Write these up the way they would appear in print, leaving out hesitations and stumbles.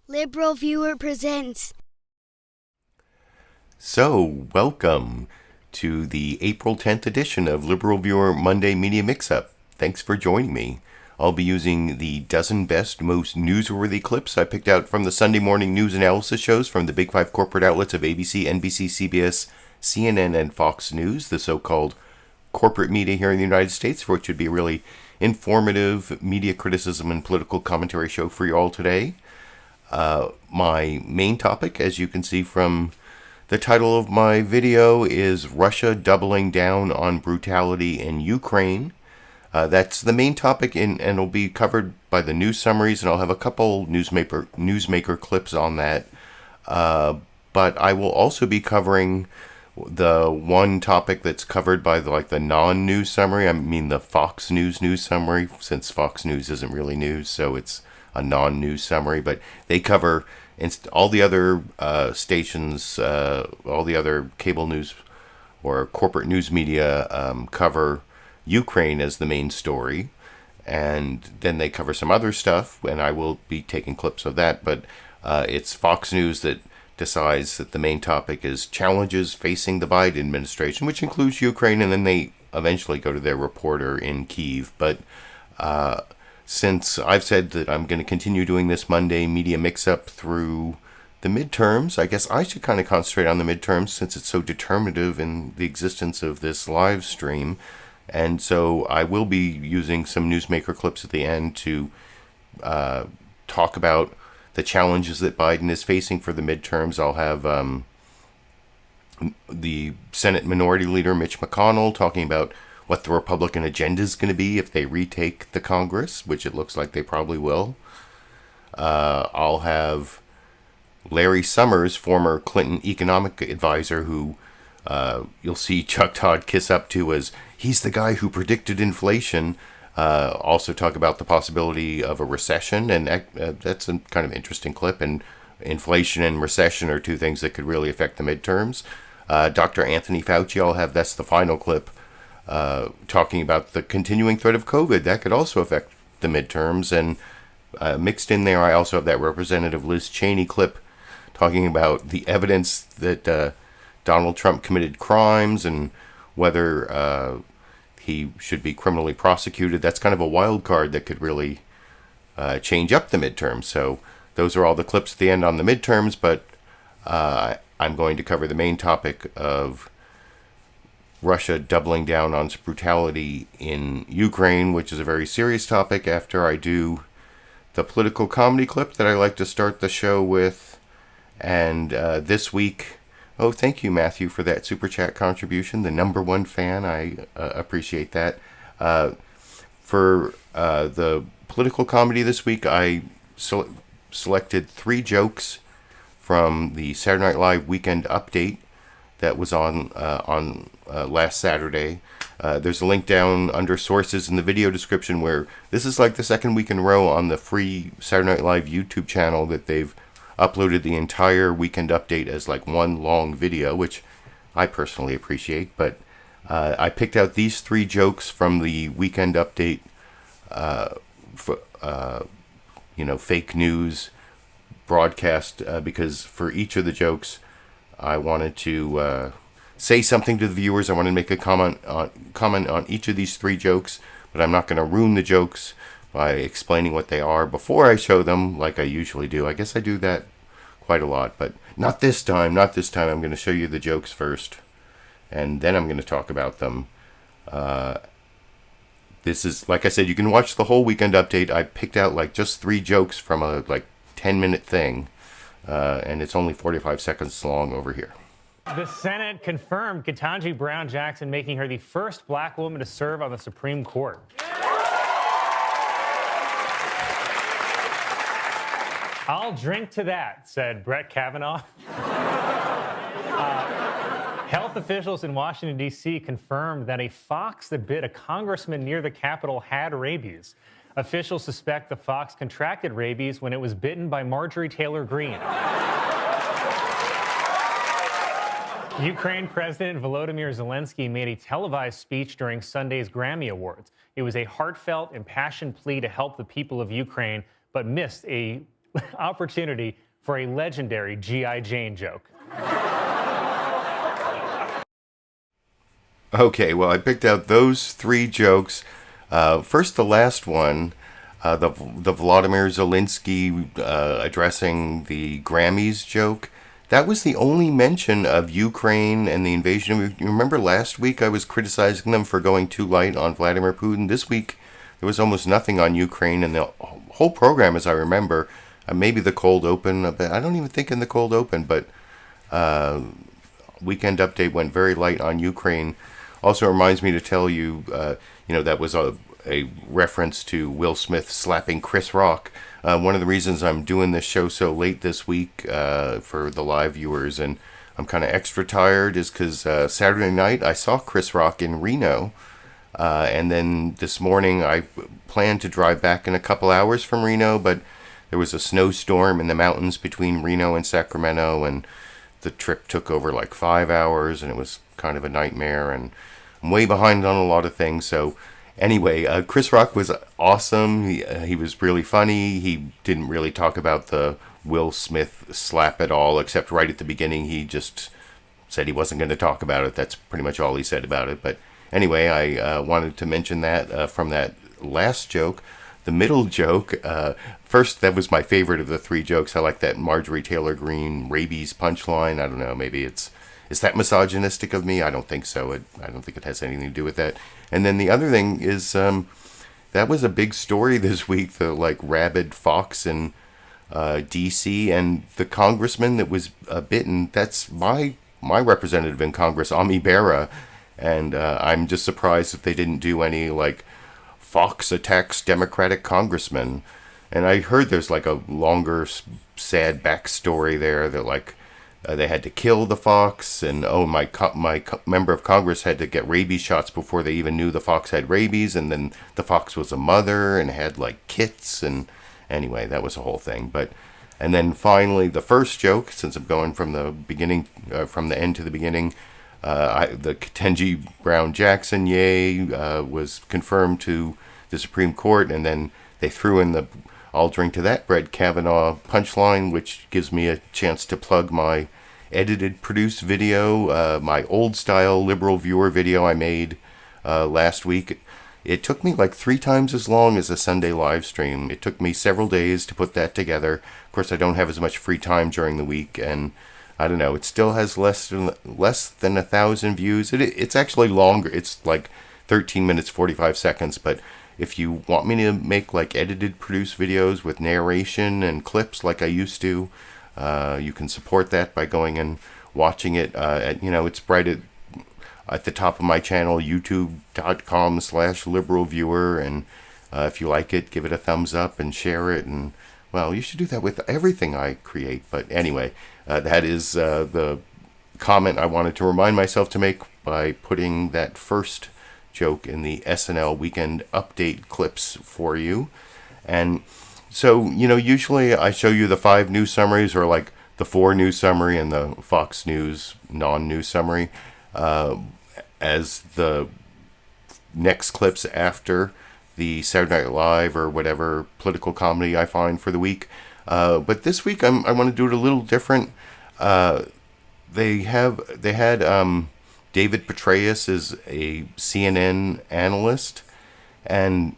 LiberalViewer presents. So, welcome to the April 10th edition of LiberalViewer Monday Media Mixup. Thanks for joining me. I'll be using the dozen best, most newsworthy clips I picked out from the Sunday morning news analysis shows from the Big Five corporate outlets of ABC, NBC, CBS, CNN, and Fox News, the so-called corporate media here in the United States, for which would be a really informative media criticism and political commentary show for you all today. My main topic, as you can see from the title of my video, is Russia doubling down on brutality in Ukraine. That's the main topic, and it'll be covered by the news summaries, and I'll have a couple newsmaker clips on that. But I will also be covering the one topic that's covered by the non-news summary. I mean the Fox News summary, since Fox News isn't really news, so it's a non-news summary, but they cover all the other stations, all the other cable news or corporate news media cover Ukraine as the main story, and then they cover some other stuff, and I will be taking clips of that, but it's Fox News that decides that the main topic is challenges facing the Biden administration, which includes Ukraine, and then they eventually go to their reporter in Kyiv. But since I've said that I'm going to continue doing this Monday media mix-up through the midterms, I guess I should kind of concentrate on the midterms since it's so determinative in the existence of this live stream. And so I will be using some newsmaker clips at the end to talk about the challenges that Biden is facing for the midterms. I'll have the Senate Minority Leader Mitch McConnell talking about what the Republican agenda is going to be if they retake the Congress, which it looks like they probably will. I'll have Larry Summers, former Clinton economic advisor, who you'll see Chuck Todd kiss up to as he's the guy who predicted inflation, also talk about the possibility of a recession, and that's a kind of interesting clip. And inflation and recession are two things that could really affect the midterms. Dr. Anthony Fauci, that's the final clip, talking about the continuing threat of COVID. That could also affect the midterms. And mixed in there, I also have that Representative Liz Cheney clip talking about the evidence that Donald Trump committed crimes and whether he should be criminally prosecuted. That's kind of a wild card that could really change up the midterms. So those are all the clips at the end on the midterms, but I'm going to cover the main topic of Russia doubling down on brutality in Ukraine, which is a very serious topic, after I do the political comedy clip that I like to start the show with. And this week, oh, thank you, Matthew, for that Super Chat contribution, the #1 fan. I appreciate that. For the political comedy this week, I selected 3 jokes from the Saturday Night Live Weekend update that was on last Saturday. There's a link down under sources in the video description where this is like the second week in a row on the free Saturday Night Live YouTube channel that they've uploaded the entire Weekend update as like one long video, which I personally appreciate. But I picked out these 3 jokes from the Weekend update, fake news broadcast, because for each of the jokes, I wanted to say something to the viewers. I wanted to make a comment on each of these 3 jokes, but I'm not going to ruin the jokes by explaining what they are before I show them like I usually do. I guess I do that quite a lot, but not this time. Not this time. I'm going to show you the jokes first, and then I'm going to talk about them. This is, like I said, you can watch the whole Weekend update. I picked out just 3 jokes from a 10-minute thing, and it's only 45 seconds long over here. The Senate confirmed Ketanji Brown Jackson, making her the first black woman to serve on the Supreme Court. I'll drink to that, said Brett Kavanaugh. Health officials in Washington, D.C. confirmed that a fox that bit a congressman near the Capitol had rabies. Officials suspect the fox contracted rabies when it was bitten by Marjorie Taylor Greene. Ukraine President Volodymyr Zelenskyy made a televised speech during Sunday's Grammy Awards. It was a heartfelt, impassioned plea to help the people of Ukraine, but missed a opportunity for a legendary G.I. Jane joke. Okay, well, I picked out those three jokes. First, the last one, the Volodymyr Zelenskyy addressing the Grammys joke. That was the only mention of Ukraine and the invasion. You remember last week I was criticizing them for going too light on Vladimir Putin. This week there was almost nothing on Ukraine, and the whole program, as I remember, maybe the cold open. But I don't even think in the cold open, but Weekend Update went very light on Ukraine. Also reminds me to tell you, that was a reference to Will Smith slapping Chris Rock. One of the reasons I'm doing this show so late this week for the live viewers, and I'm kind of extra tired, is because Saturday night I saw Chris Rock in Reno. And then this morning I planned to drive back in a couple hours from Reno, but there was a snowstorm in the mountains between Reno and Sacramento, and the trip took over like 5 hours, and it was kind of a nightmare, and I'm way behind on a lot of things. So anyway, Chris Rock was awesome. He was really funny. He didn't really talk about the Will Smith slap at all, except right at the beginning he just said he wasn't going to talk about it. That's pretty much all he said about it. But anyway, I wanted to mention that from that last joke. The middle joke, first, that was my favorite of the three jokes. I like that Marjorie Taylor Greene rabies punchline. I don't know, maybe is that misogynistic of me? I don't think so. I don't think it has anything to do with that. And then the other thing is, that was a big story this week, the rabid fox in D.C. and the congressman that was bitten. That's my representative in Congress, Ami Bera. And I'm just surprised that they didn't do any Fox attacks Democratic congressman. And I heard there's a longer, sad backstory there that they had to kill the fox, and my member of Congress had to get rabies shots before they even knew the fox had rabies, and then the fox was a mother and had kits, and anyway, that was a whole thing. And then finally, the first joke, since I'm going from the beginning, from the end to the beginning, the Ketanji Brown Jackson, was confirmed to the Supreme Court, and then they threw in the "I'll drink to that, Brett Kavanaugh" punchline, which gives me a chance to plug my edited, produced video, my old-style LiberalViewer video I made last week. It took me 3 times as long as a Sunday live stream. It took me several days to put that together. Of course, I don't have as much free time during the week, and I don't know, it still has less than 1,000 views. It's actually longer. It's 13 minutes, 45 seconds, but if you want me to make edited, produced videos with narration and clips like I used to, you can support that by going and watching it. It's right at the top of my channel, youtube.com/liberalviewer. And if you like it, give it a thumbs up and share it. And, well, you should do that with everything I create. But anyway, that is the comment I wanted to remind myself to make by putting that first joke in the SNL Weekend Update clips for you. And so, usually I show you the 5 news summaries, or the 4 news summary and the Fox News non-news summary as the next clips after the Saturday Night Live or whatever political comedy I find for the week. But this week I want to do it a little different. They had David Petraeus is a CNN analyst, and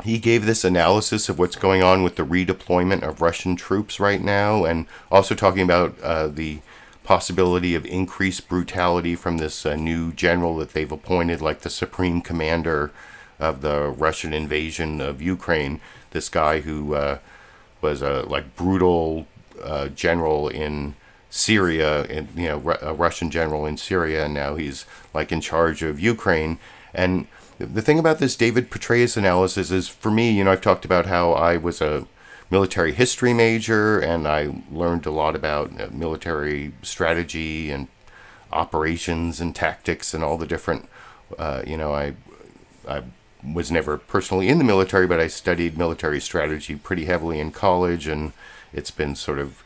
he gave this analysis of what's going on with the redeployment of Russian troops right now, and also talking about the possibility of increased brutality from this new general that they've appointed, the supreme commander of the Russian invasion of Ukraine. This guy who was a brutal general in Syria, and a Russian general in Syria, and now he's in charge of Ukraine. And the thing about this David Petraeus analysis is, for me, I've talked about how I was a military history major, and I learned a lot about military strategy and operations and tactics and all the different, I was never personally in the military, but I studied military strategy pretty heavily in college, and it's been sort of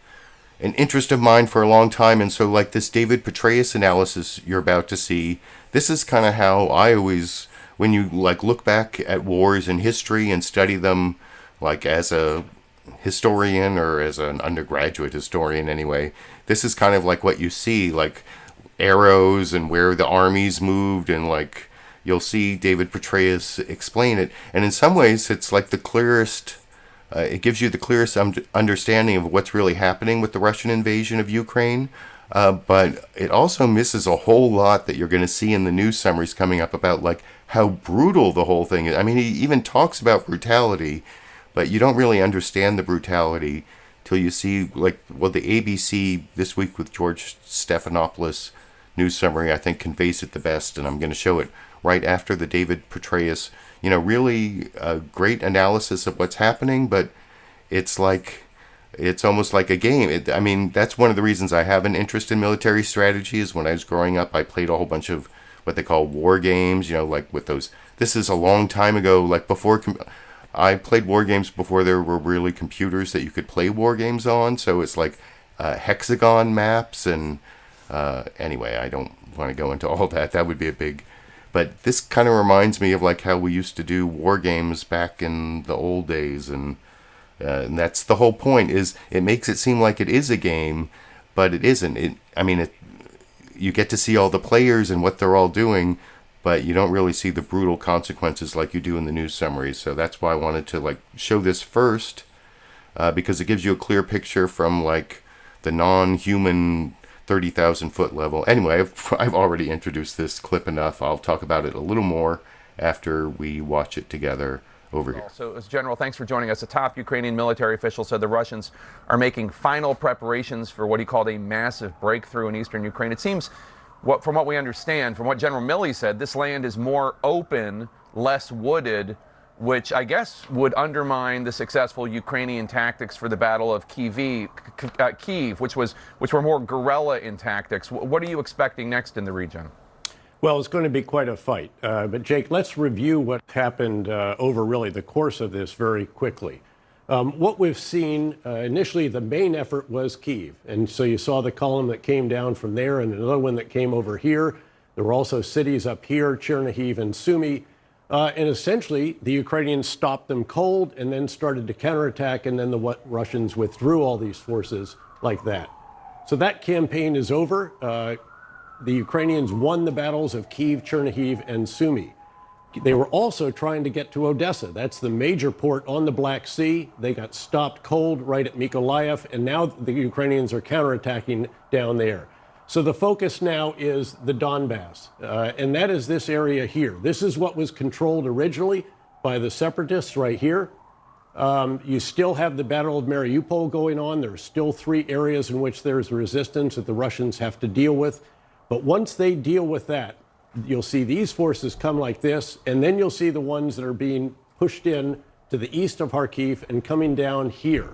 an interest of mine for a long time. And so this David Petraeus analysis you're about to see, this is kind of how I always, when you look back at wars in history and study them as a historian, or as an undergraduate historian anyway, this is kind of like what you see, like arrows and where the armies moved, and like you'll see David Petraeus explain it. And in some ways, it's like the clearest, it gives you the clearest understanding of what's really happening with the Russian invasion of Ukraine. But it also misses a whole lot that you're going to see in the news summaries coming up about like how brutal the whole thing is. I mean, he even talks about brutality, but you don't really understand the brutality till you see, like, well, the ABC This Week with George Stephanopoulos news summary, I think, conveys it the best, and I'm going to show it right after the David Petraeus, really great analysis of what's happening, but it's like, it's almost like a game. I mean, that's one of the reasons I have an interest in military strategy, is when I was growing up, I played a whole bunch of what they call war games, like with those, this is a long time ago, like before, I played war games before there were really computers that you could play war games on, so it's like hexagon maps, and anyway, I don't want to go into all that. That would be a big, but this kind of reminds me of like how we used to do war games back in the old days, and that's the whole point, is it makes it seem like it is a game, but it isn't. You get to see all the players and what they're all doing, but you don't really see the brutal consequences like you do in the news summaries. So that's why I wanted to like show this first, because it gives you a clear picture from like the non-human 30,000 foot level. Anyway, I've already introduced this clip enough. I'll talk about it a little more after we watch it together over here. So, as General, thanks for joining us. A top Ukrainian military official said the Russians are making final preparations for what he called a massive breakthrough in eastern Ukraine. It seems, from what we understand, from what General Milley said, this land is more open, less wooded, which I guess would undermine the successful Ukrainian tactics for the Battle of Kyiv, which were more guerrilla in tactics. What are you expecting next in the region? Well, it's going to be quite a fight. But Jake, let's review what happened over really the course of this very quickly. What we've seen, initially the main effort was Kyiv. And so you saw the column that came down from there and another one that came over here. There were also cities up here, Chernihiv and Sumy. And essentially, the Ukrainians stopped them cold and then started to counterattack, and then the Russians withdrew all these forces like that. So that campaign is over. The Ukrainians won the battles of Kyiv, Chernihiv, and Sumy. They were also trying to get to Odessa. That's the major port on the Black Sea. They got stopped cold right at Mykolaiv, and now the Ukrainians are counterattacking down there. So the focus now is the Donbass, and that is this area here. This is what was controlled originally by the separatists right here. You still have the Battle of Mariupol going on. There are still 3 areas in which there's resistance that the Russians have to deal with. But once they deal with that, you'll see these forces come like this, and then you'll see the ones that are being pushed in to the east of Kharkiv and coming down here.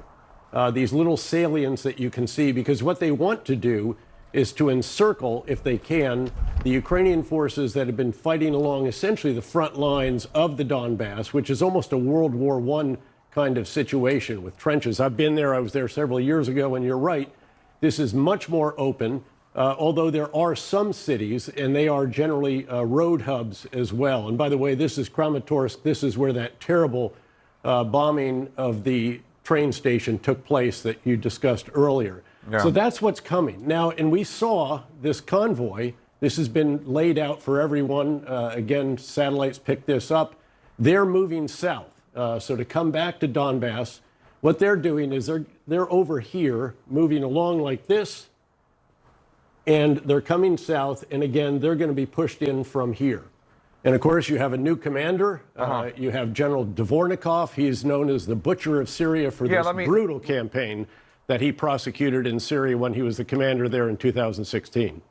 These little salients that you can see, because what they want to do is to encircle, if they can, the Ukrainian forces that have been fighting along essentially the front lines of the Donbass, which is almost a World War I kind of situation with trenches. I've been there. I was there several years ago, and you're right. This is much more open. Although there are some cities, and they are generally road hubs as well. And by the way, this is Kramatorsk. This is where that terrible bombing of the train station took place that you discussed earlier. Yeah. So that's what's coming. Now, and we saw this convoy. This has been laid out for everyone. Again, satellites pick this up. They're moving south. So to come back to Donbass, what they're doing is they're over here, moving along like this, and they're coming south, and again, they're going to be pushed in from here. And of course, you have a new commander. You have General Dvornikov. He's known as the Butcher of Syria for this brutal campaign that he prosecuted in Syria when he was the commander there in 2016.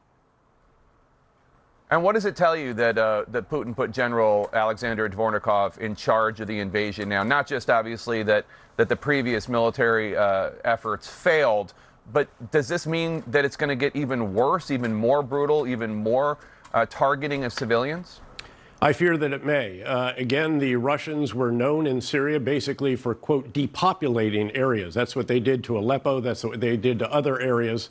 And what does it tell you that that Putin put General Alexander Dvornikov in charge of the invasion now? Not just obviously that the previous military efforts failed, but does this mean that it's going to get even worse, even more brutal, even more targeting of civilians? I fear that it may. Again, the Russians were known in Syria basically for, quote, depopulating areas. That's what they did to Aleppo. That's what they did to other areas.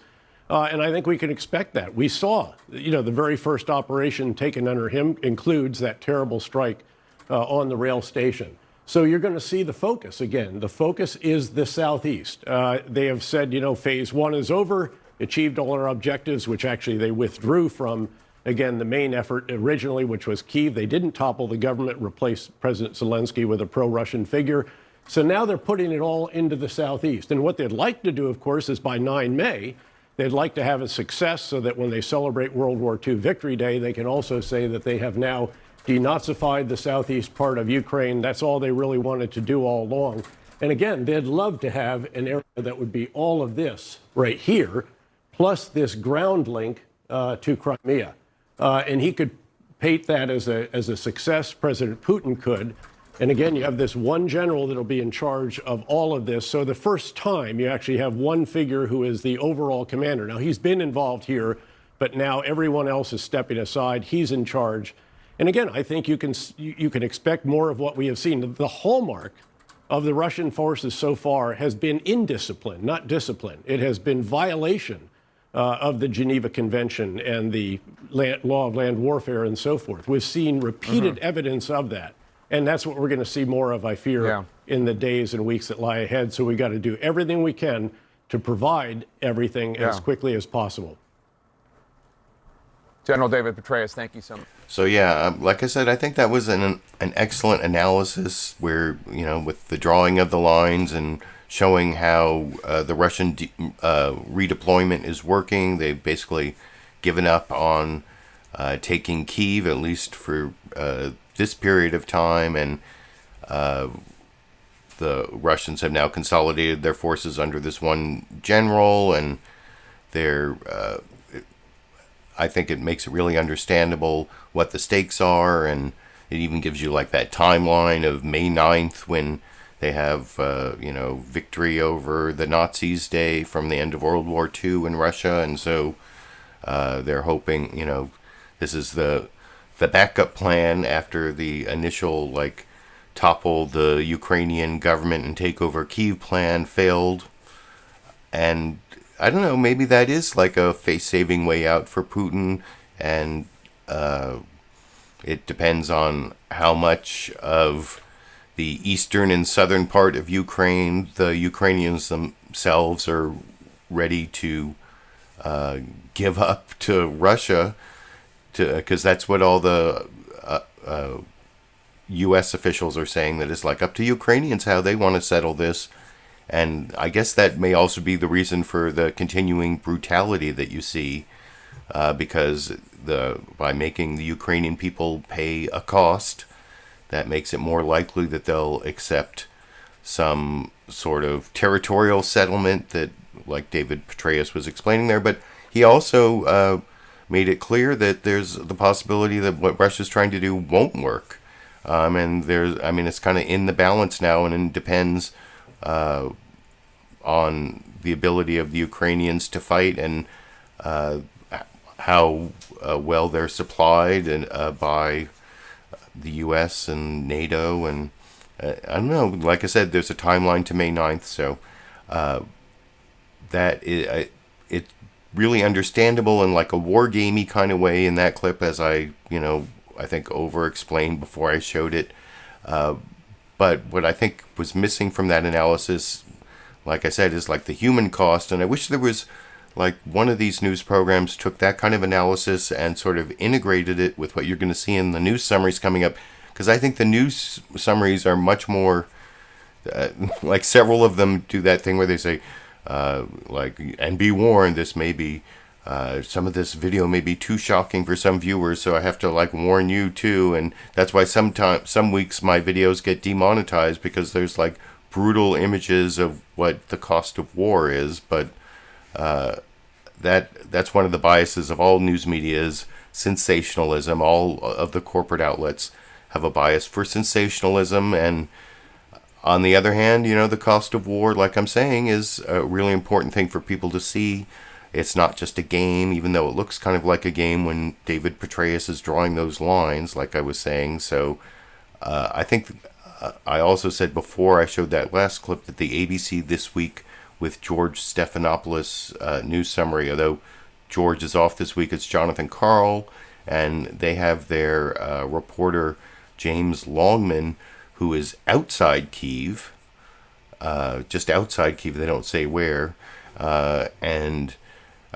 And I think we can expect that. We saw, the very first operation taken under him includes that terrible strike on the rail station. So you're going to see the focus again. The focus is the southeast. They have said, phase one is over, achieved all our objectives, which actually they withdrew from, again, the main effort originally, which was Kyiv. They didn't topple the government, replace President Zelenskyy with a pro-Russian figure. So now they're putting it all into the southeast. And what they'd like to do, of course, is by 9 May, they'd like to have a success so that when they celebrate World War II Victory Day, they can also say that they have now denazified the southeast part of Ukraine. That's all they really wanted to do all along. And again, they'd love to have an area that would be all of this right here, plus this ground link to Crimea. And he could paint that as a success. President Putin could. And again, you have this one general that'll be in charge of all of this. So the first time you actually have one figure who is the overall commander. Now, he's been involved here, but now everyone else is stepping aside. He's in charge. And again, I think you can expect more of what we have seen. The hallmark of the Russian forces so far has been indiscipline, not discipline. It has been violation of the Geneva Convention and the law of land warfare and so forth. We've seen repeated evidence of that. And that's what we're going to see more of, I fear, in the days and weeks that lie ahead. So we got to do everything we can to provide everything as quickly as possible. General David Petraeus, thank you so much. So like I said, I think that was an excellent analysis where, with the drawing of the lines and showing how the Russian redeployment is working. They've basically given up on taking Kyiv, at least for this period of time, and the Russians have now consolidated their forces under this one general, and they're I think it makes it really understandable what the stakes are, and it even gives you like that timeline of May 9th when they have victory over the Nazis Day from the end of World War II in Russia, and so they're hoping this is the backup plan after the initial topple the Ukrainian government and take over Kyiv plan failed. And I don't know, maybe that is like a face-saving way out for Putin, and it depends on how much of the eastern and southern part of Ukraine the Ukrainians themselves are ready to give up to Russia, because that's what all the U.S. officials are saying, that it's up to Ukrainians how they want to settle this. And I guess that may also be the reason for the continuing brutality that you see, because by making the Ukrainian people pay a cost, that makes it more likely that they'll accept some sort of territorial settlement that, like David Petraeus was explaining there. But he also made it clear that there's the possibility that what Russia's trying to do won't work. And it's kind of in the balance now, and it depends on the ability of the Ukrainians to fight, and how well they're supplied by the U.S. and NATO. And I don't know, like I said, there's a timeline to May 9th, so it's really understandable in like a war gamey kind of way in that clip, as I think over-explained before I showed it. But what I think was missing from that analysis, like I said, is like the human cost. And I wish there was like one of these news programs took that kind of analysis and sort of integrated it with what you're going to see in the news summaries coming up. Because I think the news summaries are much more, like several of them do that thing where they say, and be warned, this may be, some of this video may be too shocking for some viewers, so I have to warn you too. And that's why some weeks my videos get demonetized, because there's brutal images of what the cost of war is. But that's one of the biases of all news media, is sensationalism. All of the corporate outlets have a bias for sensationalism, and on the other hand, the cost of war, like I'm saying, is a really important thing for people to see. It's not just a game, even though it looks kind of like a game when David Petraeus is drawing those lines, like I was saying. So I think I also said before I showed that last clip that the ABC This Week with George Stephanopoulos news summary, although George is off this week, it's Jon Karl, and they have their reporter James Longman, who is outside Kyiv, just outside Kyiv. They don't say where, and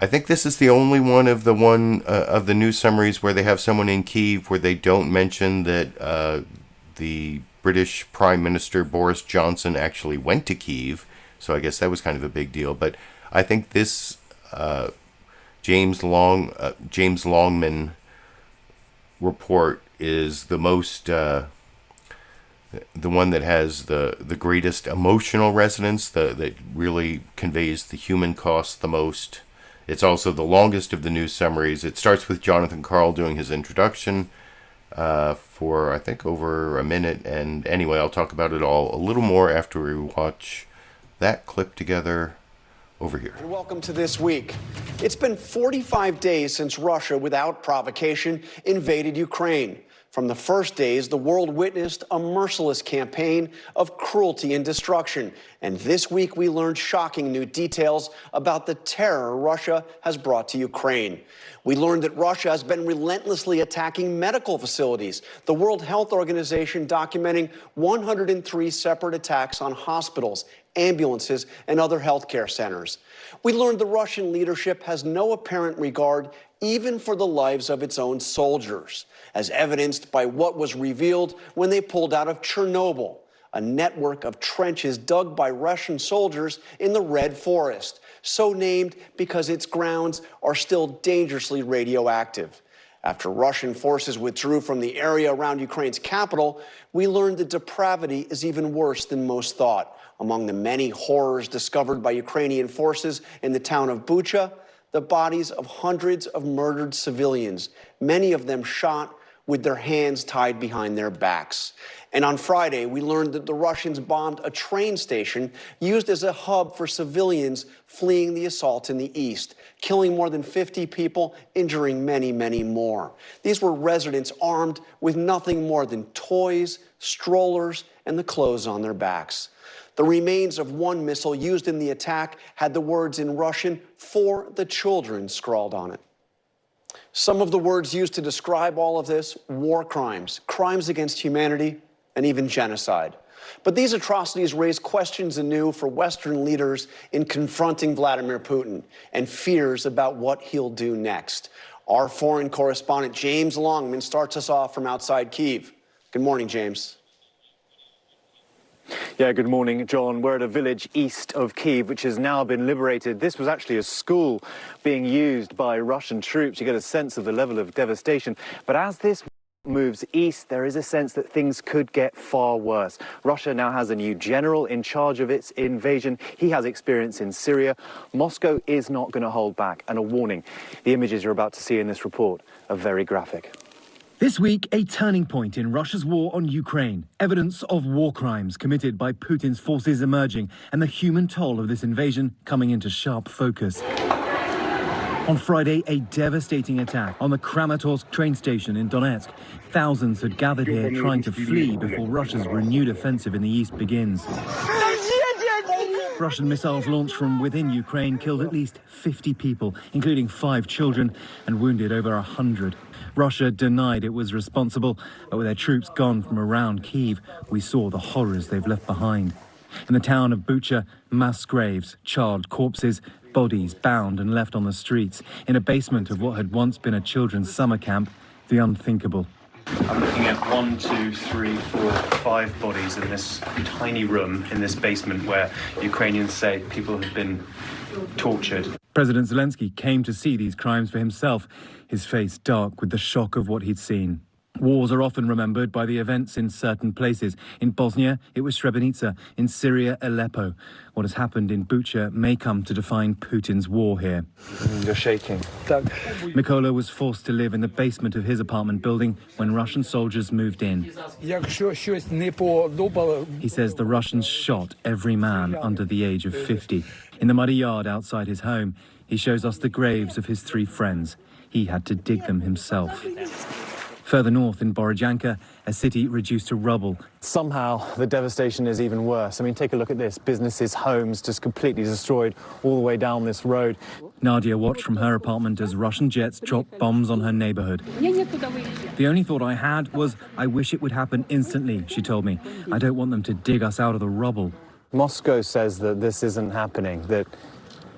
I think this is the only one of the news summaries where they have someone in Kyiv where they don't mention that the British Prime Minister Boris Johnson actually went to Kyiv. So I guess that was kind of a big deal. But I think this James Longman report is the most the one that has the greatest emotional resonance, that really conveys the human cost the most. It's also the longest of the news summaries. It starts with Jon Karl doing his introduction for, I think, over a minute. And anyway, I'll talk about it all a little more after we watch that clip together over here. And welcome to This Week. It's been 45 days since Russia, without provocation, invaded Ukraine. From the first days, the world witnessed a merciless campaign of cruelty and destruction. And this week, we learned shocking new details about the terror Russia has brought to Ukraine. We learned that Russia has been relentlessly attacking medical facilities, the World Health Organization documenting 103 separate attacks on hospitals, ambulances, and other healthcare centers. We learned the Russian leadership has no apparent regard even for the lives of its own soldiers, as evidenced by what was revealed when they pulled out of Chernobyl, a network of trenches dug by Russian soldiers in the Red Forest, so named because its grounds are still dangerously radioactive. After Russian forces withdrew from the area around Ukraine's capital, we learned that depravity is even worse than most thought. Among the many horrors discovered by Ukrainian forces in the town of Bucha, the bodies of hundreds of murdered civilians, many of them shot with their hands tied behind their backs. And on Friday, we learned that the Russians bombed a train station used as a hub for civilians fleeing the assault in the east, killing more than 50 people, injuring many, many more. These were residents armed with nothing more than toys, strollers, and the clothes on their backs. The remains of one missile used in the attack had the words in Russian, "For the children," scrawled on it. Some of the words used to describe all of this: war crimes, crimes against humanity, and even genocide. But these atrocities raise questions anew for Western leaders in confronting Vladimir Putin and fears about what he'll do next. Our foreign correspondent James Longman starts us off from outside Kyiv. Good morning, James. Yeah, good morning, John. We're at a village east of Kyiv, which has now been liberated. This was actually a school being used by Russian troops. You get a sense of the level of devastation. But as this moves east, there is a sense that things could get far worse. Russia now has a new general in charge of its invasion. He has experience in Syria. Moscow is not going to hold back. And a warning, the images you're about to see in this report are very graphic. This week, a turning point in Russia's war on Ukraine. Evidence of war crimes committed by Putin's forces emerging, and the human toll of this invasion coming into sharp focus. On Friday, a devastating attack on the Kramatorsk train station in Donetsk. Thousands had gathered here trying to flee before Russia's renewed offensive in the east begins. Russian missiles launched from within Ukraine killed at least 50 people, including 5 children, and wounded over 100. Russia denied it was responsible, but with their troops gone from around Kyiv, we saw the horrors they've left behind. In the town of Bucha, mass graves, charred corpses, bodies bound and left on the streets. In a basement of what had once been a children's summer camp, the unthinkable. I'm looking at 1, 2, 3, 4, 5 bodies in this tiny room in this basement where Ukrainians say people have been tortured. President Zelenskyy came to see these crimes for himself, his face dark with the shock of what he'd seen. Wars are often remembered by the events in certain places. In Bosnia, it was Srebrenica. In Syria, Aleppo. What has happened in Bucha may come to define Putin's war here. You're shaking. Mykola was forced to live in the basement of his apartment building when Russian soldiers moved in. He says the Russians shot every man under the age of 50. In the muddy yard outside his home, he shows us the graves of his 3 friends. He had to dig them himself. Further north in Borodyanka, a city reduced to rubble. Somehow the devastation is even worse. I mean, take a look at this. Businesses, homes just completely destroyed all the way down this road. Nadia watched from her apartment as Russian jets dropped bombs on her neighborhood. The only thought I had was, I wish it would happen instantly, she told me. I don't want them to dig us out of the rubble. Moscow says that this isn't happening, that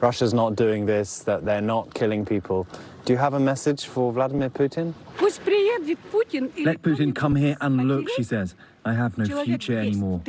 Russia's not doing this, that they're not killing people. Do you have a message for Vladimir Putin? Let Putin come here and look, she says. I have no future anymore.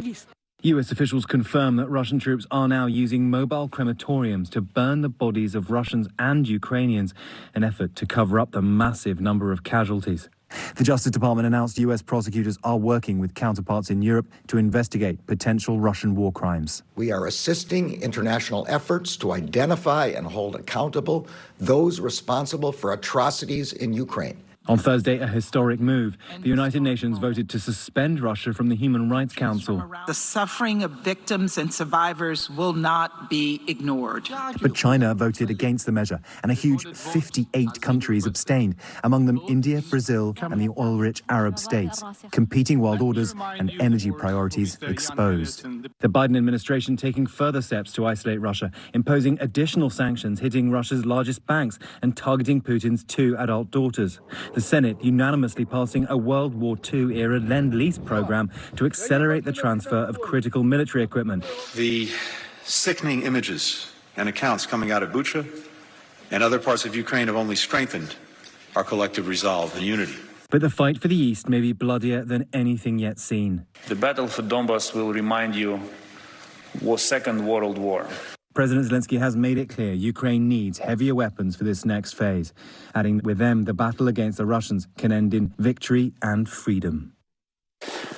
US officials confirm that Russian troops are now using mobile crematoriums to burn the bodies of Russians and Ukrainians, an effort to cover up the massive number of casualties. The Justice Department announced US prosecutors are working with counterparts in Europe to investigate potential Russian war crimes. We are assisting international efforts to identify and hold accountable those responsible for atrocities in Ukraine. On Thursday, a historic move. The United Nations voted to suspend Russia from the Human Rights Council. The suffering of victims and survivors will not be ignored. But China voted against the measure, and a huge 58 countries abstained, among them India, Brazil, and the oil-rich Arab states. Competing world orders and energy priorities exposed. The Biden administration taking further steps to isolate Russia, imposing additional sanctions hitting Russia's largest banks and targeting Putin's 2 adult daughters. The Senate unanimously passing a World War II-era Lend-Lease program to accelerate the transfer of critical military equipment. The sickening images and accounts coming out of Bucha and other parts of Ukraine have only strengthened our collective resolve and unity. But the fight for the East may be bloodier than anything yet seen. The battle for Donbass will remind you was Second World War. President Zelenskyy has made it clear Ukraine needs heavier weapons for this next phase, adding with them the battle against the Russians can end in victory and freedom.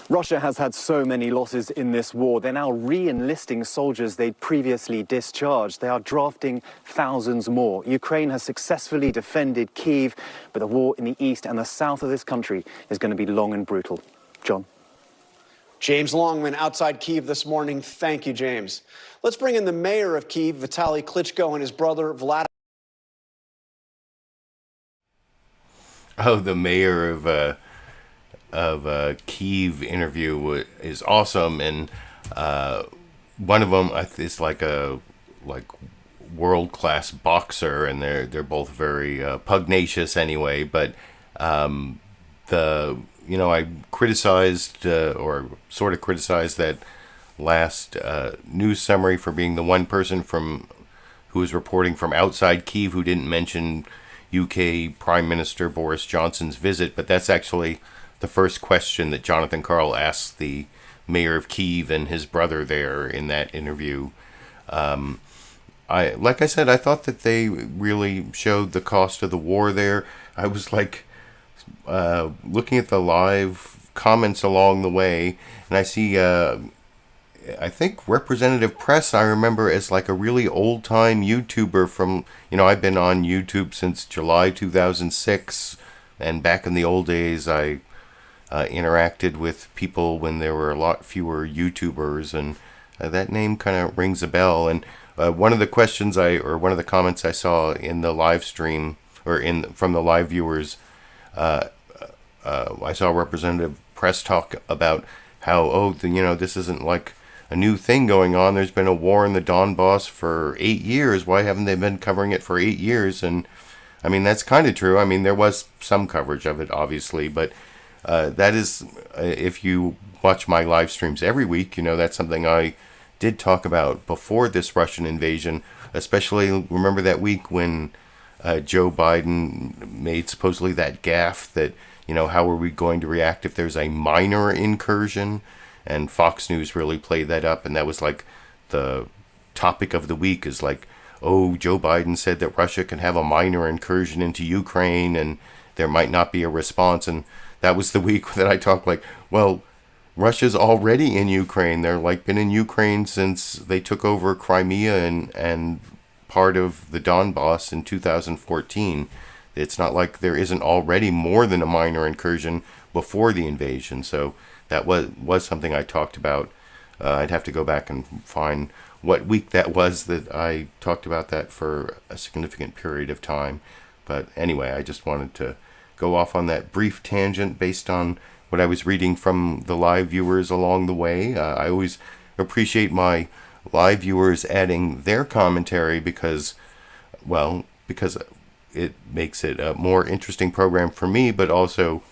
Russia has had so many losses in this war. They're now re-enlisting soldiers they'd previously discharged. They are drafting thousands more. Ukraine has successfully defended Kyiv, but the war in the east and the south of this country is going to be long and brutal. John. James Longman outside Kyiv this morning. Thank you, James. Let's bring in the mayor of Kyiv, Vitaly Klitschko, and his brother, Vladimir. Oh, the mayor of Kyiv interview is awesome, and one of them is like a world-class boxer, and they're both very pugnacious anyway. But I criticized or sort of criticized that last news summary for being the one person who was reporting from outside Kyiv who didn't mention UK Prime Minister Boris Johnson's visit, but that's actually the first question that Jonathan Karl asked the mayor of Kyiv and his brother there in that interview. Like I said, I thought that they really showed the cost of the war there. I was looking at the live comments along the way, and I see I think Representative Press I remember as like a really old-time YouTuber from, I've been on YouTube since July 2006, and back in the old days I interacted with people when there were a lot fewer YouTubers, and that name kind of rings a bell. And one of the comments I saw in the live stream, or from the live viewers, I saw Representative Press talk about how, this isn't like a new thing going on. There's been a war in the Donbass for 8 years. Why haven't they been covering it for 8 years? And I mean, that's kind of true. I mean, there was some coverage of it, obviously, but that is, if you watch my live streams every week, that's something I did talk about before this Russian invasion, especially remember that week when Joe Biden made supposedly that gaffe that, how are we going to react if there's a minor incursion? And Fox News really played that up, and that was like the topic of the week is like, oh, Joe Biden said that Russia can have a minor incursion into Ukraine and there might not be a response. And that was the week that I talked like, well, Russia's already in Ukraine. They're been in Ukraine since they took over Crimea and part of the Donbass in 2014. It's not like there isn't already more than a minor incursion before the invasion. So that was something I talked about. I'd have to go back and find what week that was that I talked about that for a significant period of time. But anyway, I just wanted to go off on that brief tangent based on what I was reading from the live viewers along the way. I always appreciate my live viewers adding their commentary because it makes it a more interesting program for me, but also,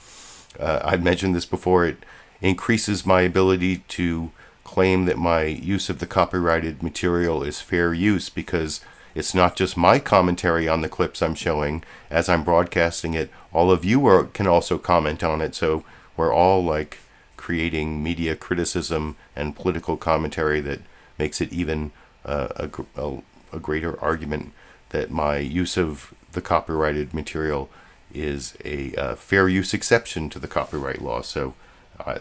I've mentioned this before, it increases my ability to claim that my use of the copyrighted material is fair use, because it's not just my commentary on the clips I'm showing as I'm broadcasting it. All of you can also comment on it, so we're all like creating media criticism and political commentary that makes it even a greater argument that my use of the copyrighted material is a fair use exception to the copyright law. So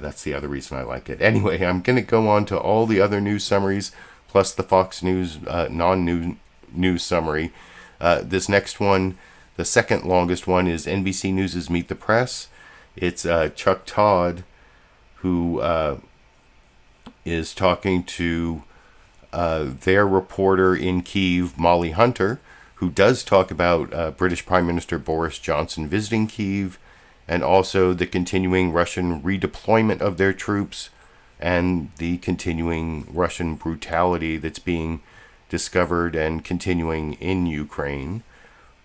that's the other reason I like it. Anyway, I'm going to go on to all the other news summaries, plus the Fox News non-news summary. This next one, the second longest one, is NBC News' Meet the Press. It's Chuck Todd, who is talking to their reporter in Kyiv, Molly Hunter, who does talk about British Prime Minister Boris Johnson visiting Kyiv, and also the continuing Russian redeployment of their troops and the continuing Russian brutality that's being discovered and continuing in Ukraine,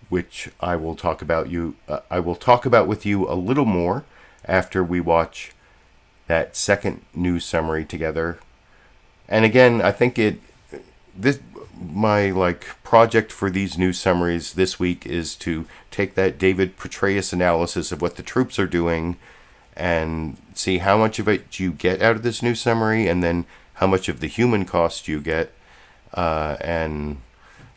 which I will talk about with you a little more after we watch that second news summary together. And again, I think my project for these news summaries this week is to take that David Petraeus analysis of what the troops are doing and see how much of it you get out of this news summary, and then how much of the human cost you get. And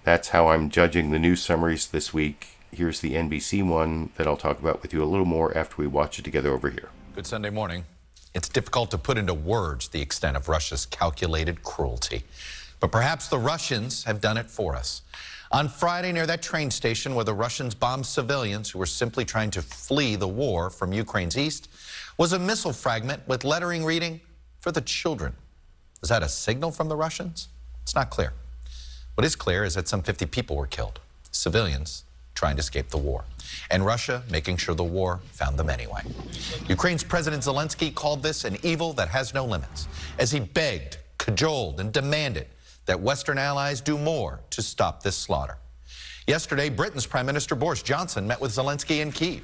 that's how I'm judging the news summaries this week. Here's the NBC one that I'll talk about with you a little more after we watch it together over here. Good Sunday morning. It's difficult to put into words the extent of Russia's calculated cruelty. But perhaps the Russians have done it for us. On Friday, near that train station where the Russians bombed civilians who were simply trying to flee the war from Ukraine's east, was a missile fragment with lettering reading, "For the children." Is that a signal from the Russians? It's not clear. What is clear is that some 50 people were killed, civilians trying to escape the war, and Russia making sure the war found them anyway. Ukraine's President Zelenskyy called this an evil that has no limits, as he begged, cajoled, and demanded that Western allies do more to stop this slaughter. Yesterday, Britain's Prime Minister Boris Johnson met with Zelenskyy in Kyiv,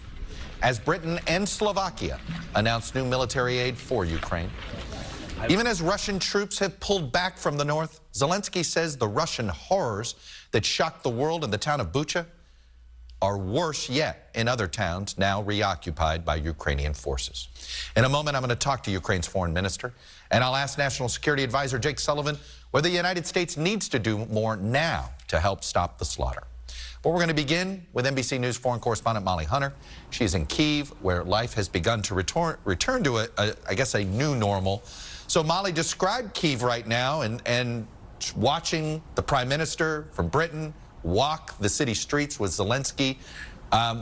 as Britain and Slovakia announced new military aid for Ukraine. Even as Russian troops have pulled back from the north, Zelenskyy says the Russian horrors that shocked the world in the town of Bucha are worse yet in other towns now reoccupied by Ukrainian forces. In a moment, I'm going to talk to Ukraine's foreign minister, and I'll ask National Security Advisor Jake Sullivan whether the United States needs to do more now to help stop the slaughter. But we're going to begin with NBC News foreign correspondent Molly Hunter. She's in Kyiv, where life has begun to return to a new normal. So Molly, describe Kyiv right now and watching the Prime Minister from Britain walk the city streets with Zelenskyy.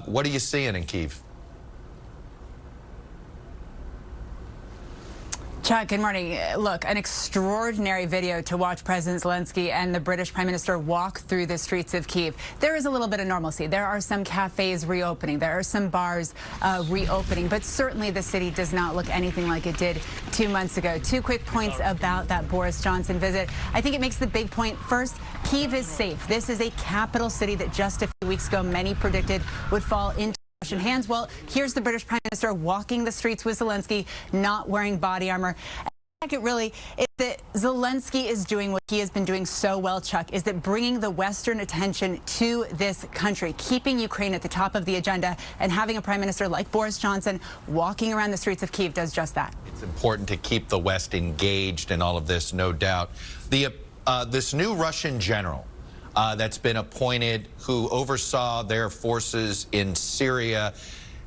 What are you seeing in Kyiv? Chuck, good morning. Look, an extraordinary video to watch President Zelenskyy and the British Prime Minister walk through the streets of Kyiv. There is a little bit of normalcy. There are some cafes reopening. There are some bars reopening. But certainly the city does not look anything like it did 2 months ago. 2 quick points about that Boris Johnson visit. I think it makes the big point. First, Kyiv is safe. This is a capital city that just a few weeks ago many predicted would fall into Russian hands. Well, here's the British Prime Minister walking the streets with Zelenskyy, not wearing body armor. And the second really is that Zelenskyy is doing what he has been doing so well, Chuck, is that bringing the Western attention to this country, keeping Ukraine at the top of the agenda, and having a Prime Minister like Boris Johnson walking around the streets of Kyiv does just that. It's important to keep the West engaged in all of this, no doubt. This new Russian general that's been appointed, who oversaw their forces in Syria.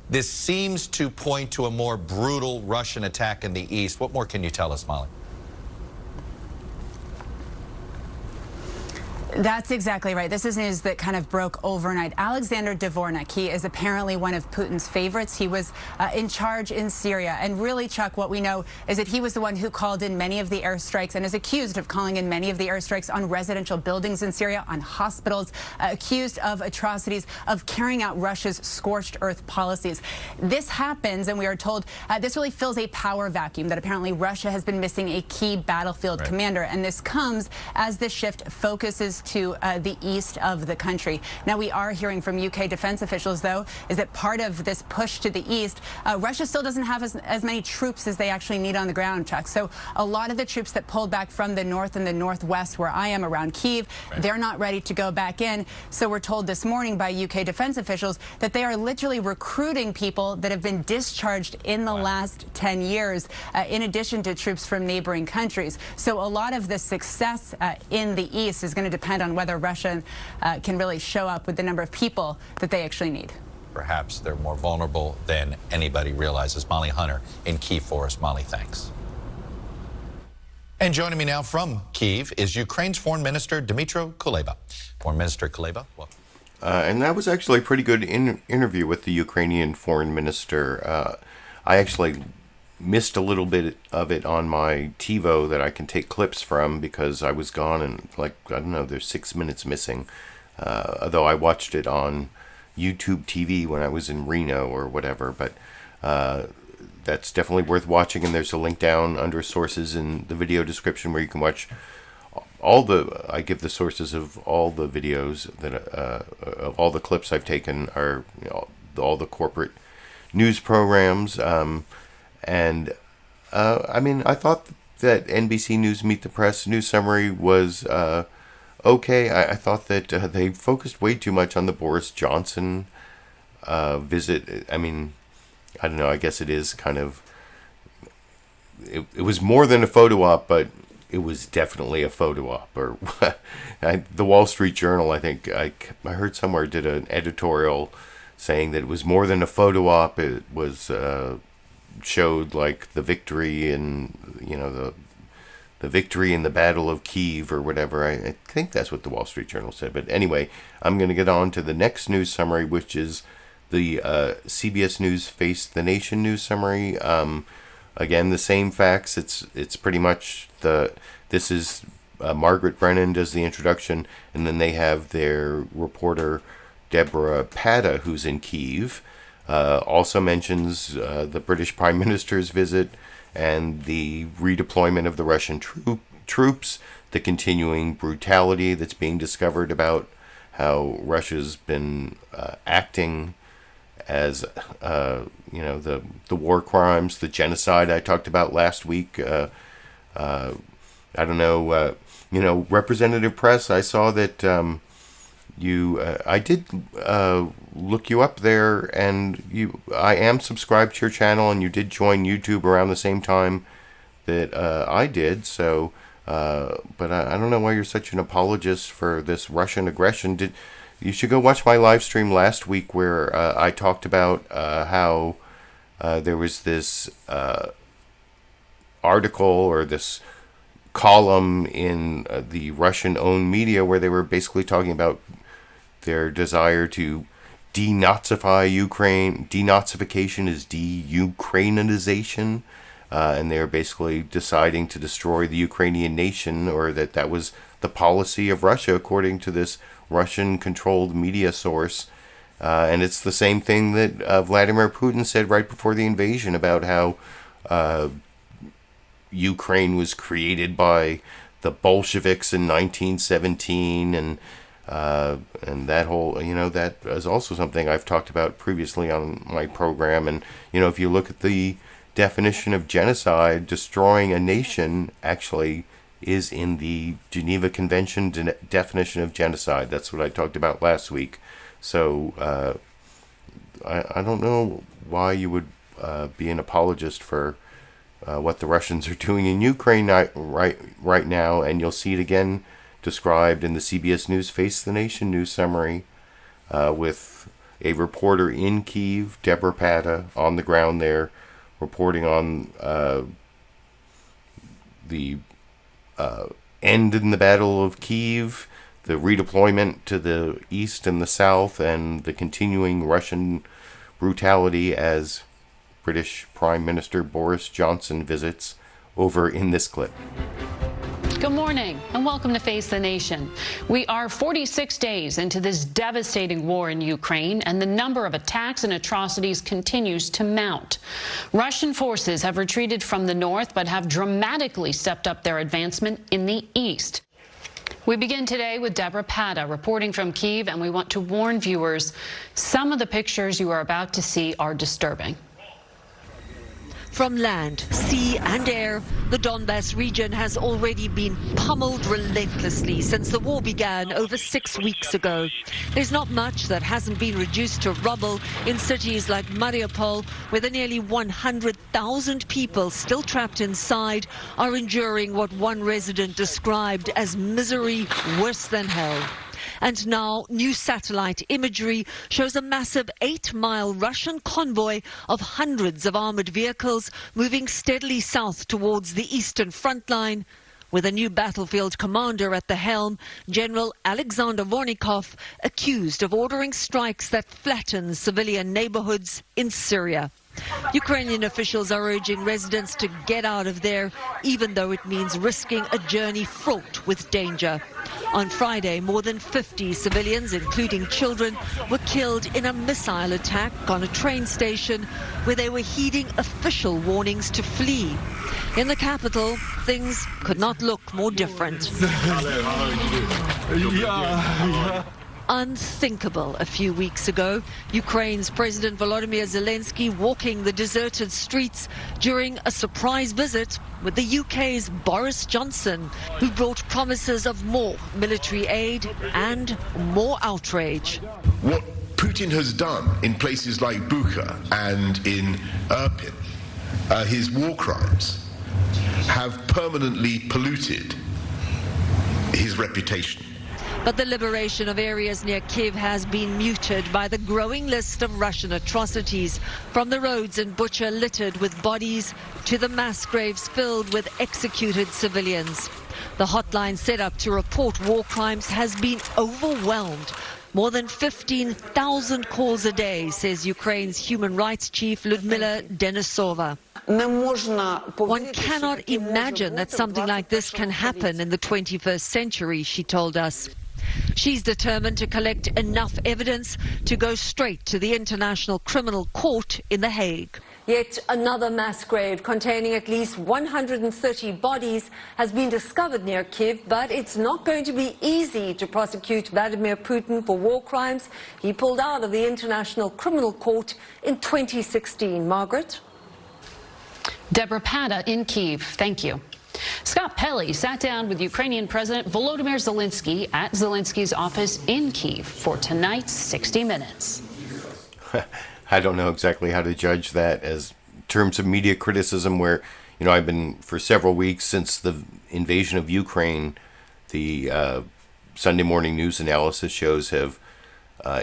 This seems to point to a more brutal Russian attack in the east. What more can you tell us, Molly? That's exactly right. This is news that kind of broke overnight. Alexander Dvornak, he is apparently one of Putin's favorites. He was in charge in Syria. And really, Chuck, what we know is that he was the one who called in many of the airstrikes and is accused of calling in many of the airstrikes on residential buildings in Syria, on hospitals, accused of atrocities, of carrying out Russia's scorched earth policies. This happens, and we are told this really fills a power vacuum, that apparently Russia has been missing a key battlefield commander. And this comes as the shift focuses to the east of the country. Now, we are hearing from UK defense officials, though, is that part of this push to the east, Russia still doesn't have as many troops as they actually need on the ground, Chuck. So a lot of the troops that pulled back from the north and the northwest, where I am around Kyiv, they're not ready to go back in. So we're told this morning by UK defense officials that they are literally recruiting people that have been discharged in the last 10 years, in addition to troops from neighboring countries. So a lot of the success in the east is going to depend on whether Russia can really show up with the number of people that they actually need. Perhaps they're more vulnerable than anybody realizes. Molly Hunter in Kyiv for us. Molly, thanks. And joining me now from Kyiv is Ukraine's Foreign Minister Dmytro Kuleba. Foreign Minister Kuleba, welcome. And that was actually a pretty good interview with the Ukrainian Foreign Minister. I actually missed a little bit of it on my TiVo that I can take clips from because I was gone and, like, I don't know, there's 6 minutes missing. Although I watched it on YouTube TV when I was in Reno or whatever, but that's definitely worth watching, and there's a link down under sources in the video description where you can watch I give the sources of all the videos that of all the clips I've taken are all the corporate news programs. I mean, I thought that NBC News Meet the Press news summary was okay. I thought that they focused way too much on the Boris Johnson visit. I mean, I don't know. I guess it is kind of... It was more than a photo op, but it was definitely a photo op. Or the Wall Street Journal, I think, I heard somewhere did an editorial saying that it was more than a photo op. It was... showed like the victory in, the victory in the Battle of Kyiv or whatever. I think that's what the Wall Street Journal said. But anyway, I'm going to get on to the next news summary, which is the CBS News Face the Nation news summary. Again, the same facts. It's pretty much this is Margaret Brennan does the introduction, and then they have their reporter Debora Patta, who's in Kyiv. Also mentions the British Prime Minister's visit and the redeployment of the Russian troops, the continuing brutality that's being discovered about how Russia's been acting as, the war crimes, the genocide I talked about last week. I don't know, Representative Press, I saw that... I did look you up there, and I am subscribed to your channel, and you did join YouTube around the same time that I did. So, but I don't know why you're such an apologist for this Russian aggression. You should go watch my live stream last week where I talked about how there was this article or this column in the Russian-owned media where they were basically talking about their desire to denazify Ukraine. Denazification is de-Ukrainization, and they're basically deciding to destroy the Ukrainian nation, or that was the policy of Russia, according to this Russian-controlled media source. And it's the same thing that Vladimir Putin said right before the invasion about how Ukraine was created by the Bolsheviks in 1917, and that whole, that is also something I've talked about previously on my program. And, if you look at the definition of genocide, destroying a nation actually is in the Geneva Convention definition of genocide. That's what I talked about last week. So I don't know why you would be an apologist for what the Russians are doing in Ukraine right now, and you'll see it again described in the CBS News Face the Nation news summary with a reporter in Kyiv, Debora Patta, on the ground there, reporting on the end in the Battle of Kyiv, redeployment to the east and the south, and the continuing Russian brutality as British Prime Minister Boris Johnson visits over in this clip. Good morning and welcome to Face the Nation. We are 46 days into this devastating war in Ukraine, and the number of attacks and atrocities continues to mount. Russian forces have retreated from the north but have dramatically stepped up their advancement in the east. We begin today with Debora Patta reporting from Kyiv, and we want to warn viewers, some of the pictures you are about to see are disturbing. From land, sea and air, the Donbass region has already been pummeled relentlessly since the war began over 6 weeks ago. There's not much that hasn't been reduced to rubble in cities like Mariupol, where the nearly 100,000 people still trapped inside are enduring what one resident described as misery worse than hell. And now new satellite imagery shows a massive 8-mile Russian convoy of hundreds of armored vehicles moving steadily south towards the eastern front line, with a new battlefield commander at the helm, General Alexander Vornikov, accused of ordering strikes that flatten civilian neighborhoods in Syria. Ukrainian officials are urging residents to get out of there, even though it means risking a journey fraught with danger. On Friday, more than 50 civilians, including children, were killed in a missile attack on a train station where they were heeding official warnings to flee. In the capital, things could not look more different. Unthinkable a few weeks ago, Ukraine's President Volodymyr Zelenskyy walking the deserted streets during a surprise visit with the UK's Boris Johnson, who brought promises of more military aid and more outrage. What Putin has done in places like Bucha and in Irpin, his war crimes, have permanently polluted his reputation. But the liberation of areas near Kyiv has been muted by the growing list of Russian atrocities, from the roads in Bucha littered with bodies to the mass graves filled with executed civilians. The hotline set up to report war crimes has been overwhelmed. More than 15,000 calls a day, says Ukraine's human rights chief Lyudmila Denisova. One cannot imagine that something like this can happen in the 21st century, she told us. She's determined to collect enough evidence to go straight to the International Criminal Court in The Hague. Yet another mass grave containing at least 130 bodies has been discovered near Kyiv, but it's not going to be easy to prosecute Vladimir Putin for war crimes. He pulled out of the International Criminal Court in 2016. Margaret? Debora Patta in Kyiv. Thank you. Scott Pelley sat down with Ukrainian President Volodymyr Zelenskyy at Zelensky's office in Kyiv for tonight's 60 Minutes. I don't know exactly how to judge that as terms of media criticism, where, I've been for several weeks since the invasion of Ukraine, the Sunday morning news analysis shows have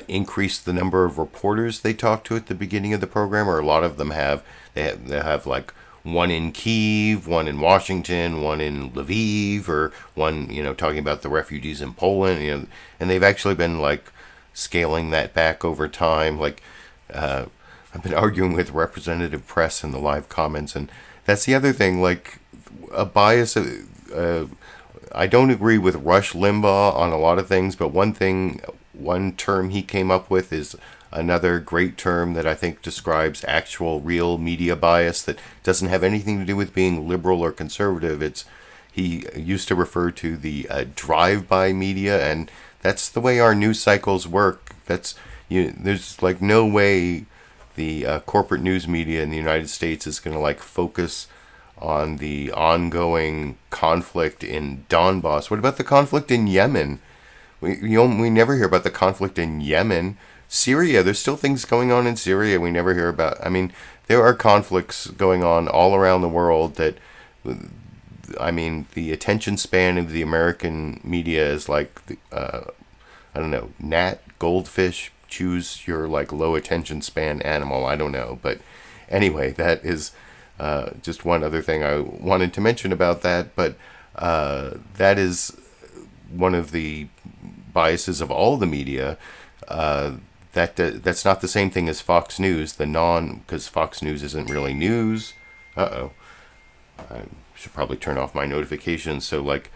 increased the number of reporters they talk to at the beginning of the program, or a lot of them have. They have like one in Kyiv, one in Washington, one in Lviv, or one, talking about the refugees in Poland, and they've actually been like scaling that back over time. Like, I've been arguing with Representative Press in the live comments, and that's the other thing, like a bias. I don't agree with Rush Limbaugh on a lot of things, but one term he came up with is another great term that I think describes actual real media bias that doesn't have anything to do with being liberal or conservative. He used to refer to the drive-by media, and that's the way our news cycles work. There's like no way the corporate news media in the United States is going to like focus on the ongoing conflict in Donbass. What about the conflict in Yemen? We never hear about the conflict in Yemen. Syria, there's still things going on in Syria we never hear about. I mean, there are conflicts going on all around the world that, the attention span of the American media is like, gnat, goldfish, choose your like low attention span animal. I don't know. But anyway, that is just one other thing I wanted to mention about that. But that is one of the biases of all the media. That's not the same thing as Fox News, because Fox News isn't really news. I should probably turn off my notifications. So like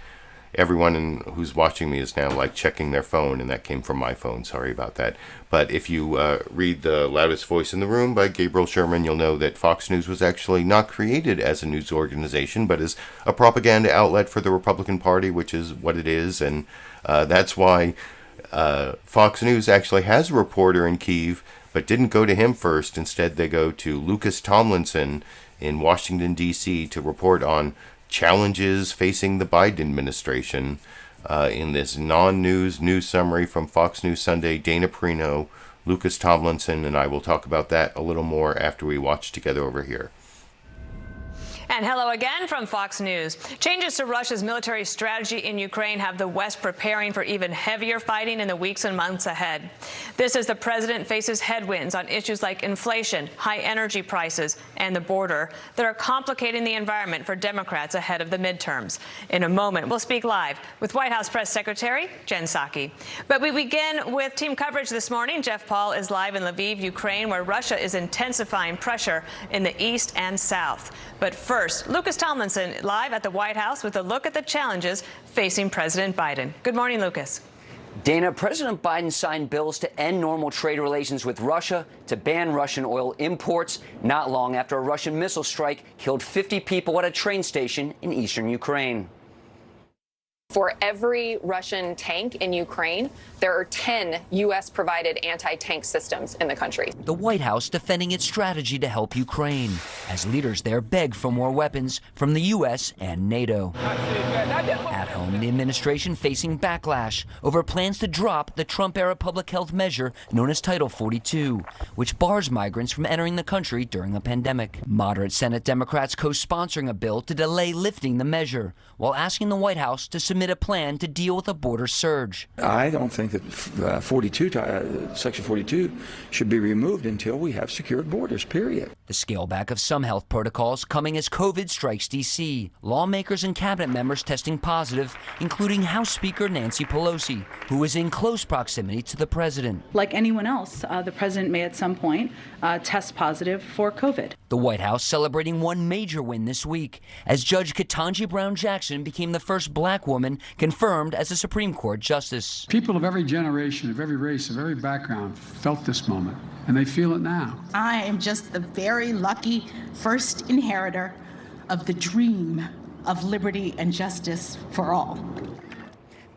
everyone who's watching me is now like checking their phone, and that came from my phone. Sorry about that. But if you read The Loudest Voice in the Room by Gabriel Sherman, you'll know that Fox News was actually not created as a news organization, but as a propaganda outlet for the Republican Party, which is what it is. And that's why Fox News actually has a reporter in Kyiv, but didn't go to him first. Instead, they go to Lucas Tomlinson in Washington, D.C. to report on challenges facing the Biden administration. In this non-news news summary from Fox News Sunday, Dana Perino, Lucas Tomlinson, and I will talk about that a little more after we watch together over here. And hello again from Fox News. Changes to Russia's military strategy in Ukraine have the West preparing for even heavier fighting in the weeks and months ahead. This as the president faces headwinds on issues like inflation, high energy prices, and the border that are complicating the environment for Democrats ahead of the midterms. In a moment, we'll speak live with White House Press Secretary Jen Psaki. But we begin with team coverage this morning. Jeff Paul is live in Lviv, Ukraine, where Russia is intensifying pressure in the east and south. But first, Lucas Tomlinson live at the White House with a look at the challenges facing President Biden. Good morning, Lucas. Dana, President Biden signed bills to end normal trade relations with Russia, to ban Russian oil imports, not long after a Russian missile strike killed 50 people at a train station in eastern Ukraine. For every Russian tank in Ukraine, there are 10 U.S.-provided anti-tank systems in the country. The White House defending its strategy to help Ukraine, as leaders there beg for more weapons from the U.S. and NATO. At home, the administration facing backlash over plans to drop the Trump-era public health measure known as Title 42, which bars migrants from entering the country during a pandemic. Moderate Senate Democrats co-sponsoring a bill to delay lifting the measure, while asking the White House to submit a plan to deal with a border surge. I don't think that Section 42 should be removed until we have secured borders, period. The scale back of some health protocols coming as COVID strikes D.C. Lawmakers and cabinet members testing positive, including House Speaker Nancy Pelosi, who is in close proximity to the president. Like anyone else, the president may at some point test positive for COVID. The White House celebrating one major win this week, as Judge Ketanji Brown Jackson became the first black woman confirmed as a Supreme Court justice. People of every generation, of every race, of every background felt this moment, and they feel it now. I am just the very lucky first inheritor of the dream of liberty and justice for all.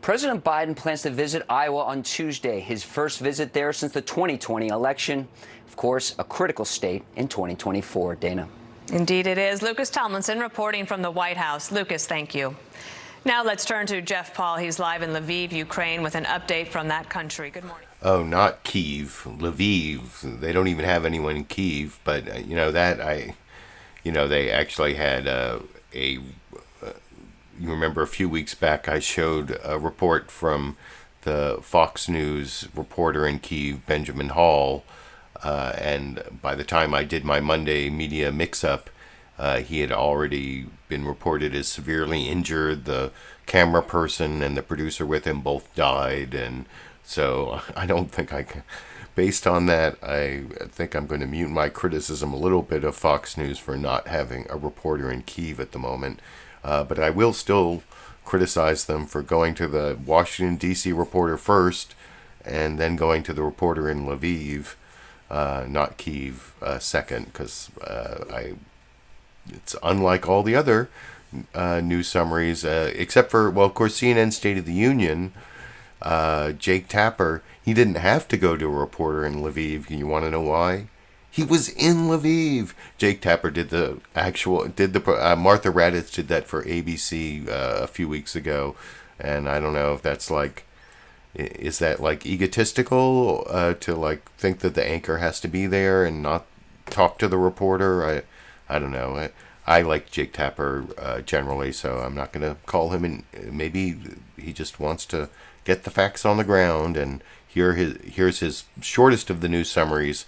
President Biden plans to visit Iowa on Tuesday, his first visit there since the 2020 election. Of course, a critical state in 2024. Dana. Indeed it is. Lucas Tomlinson reporting from the White House. Lucas, thank you. Now let's turn to Jeff Paul. He's live in Lviv, Ukraine, with an update from that country. Good morning. Oh, not Kyiv, Lviv. They don't even have anyone in Kyiv, but they actually had you remember a few weeks back I showed a report from the Fox News reporter in Kyiv, Benjamin Hall, and by the time I did my Monday media mix-up, he had already been reported as severely injured. The camera person and the producer with him both died, and so I don't think I can. Based on that, I think I'm going to mute my criticism a little bit of Fox News for not having a reporter in Kyiv at the moment. But I will still criticize them for going to the Washington, D.C. reporter first and then going to the reporter in Lviv, not Kyiv, second, because it's unlike all the other news summaries, except for, well, of course, CNN State of the Union. Jake Tapper, he didn't have to go to a reporter in Lviv. You want to know why? He was in Lviv. Jake Tapper Martha Raddatz did that for ABC a few weeks ago, and I don't know if that's is that egotistical to think that the anchor has to be there and not talk to the reporter? I don't know. I like Jake Tapper generally, so I'm not going to call him in. Maybe he just wants to get the facts on the ground, and here's his shortest of the news summaries.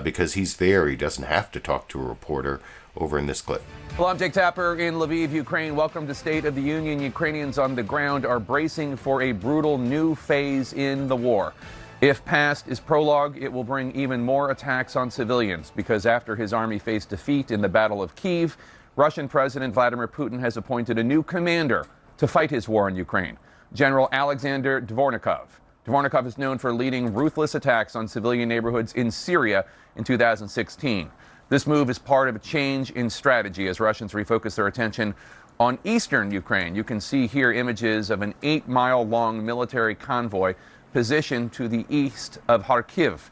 Because he's there, he doesn't have to talk to a reporter over in this clip. Well, I'm Jake Tapper in Lviv, Ukraine. Welcome to State of the Union. Ukrainians on the ground are bracing for a brutal new phase in the war. If past is prologue, it will bring even more attacks on civilians, because after his army faced defeat in the Battle of Kyiv, Russian President Vladimir Putin has appointed a new commander to fight his war in Ukraine, General Alexander Dvornikov. Dvornikov is known for leading ruthless attacks on civilian neighborhoods in Syria in 2016. This move is part of a change in strategy as Russians refocus their attention on eastern Ukraine. You can see here images of an 8-mile-long military convoy positioned to the east of Kharkiv.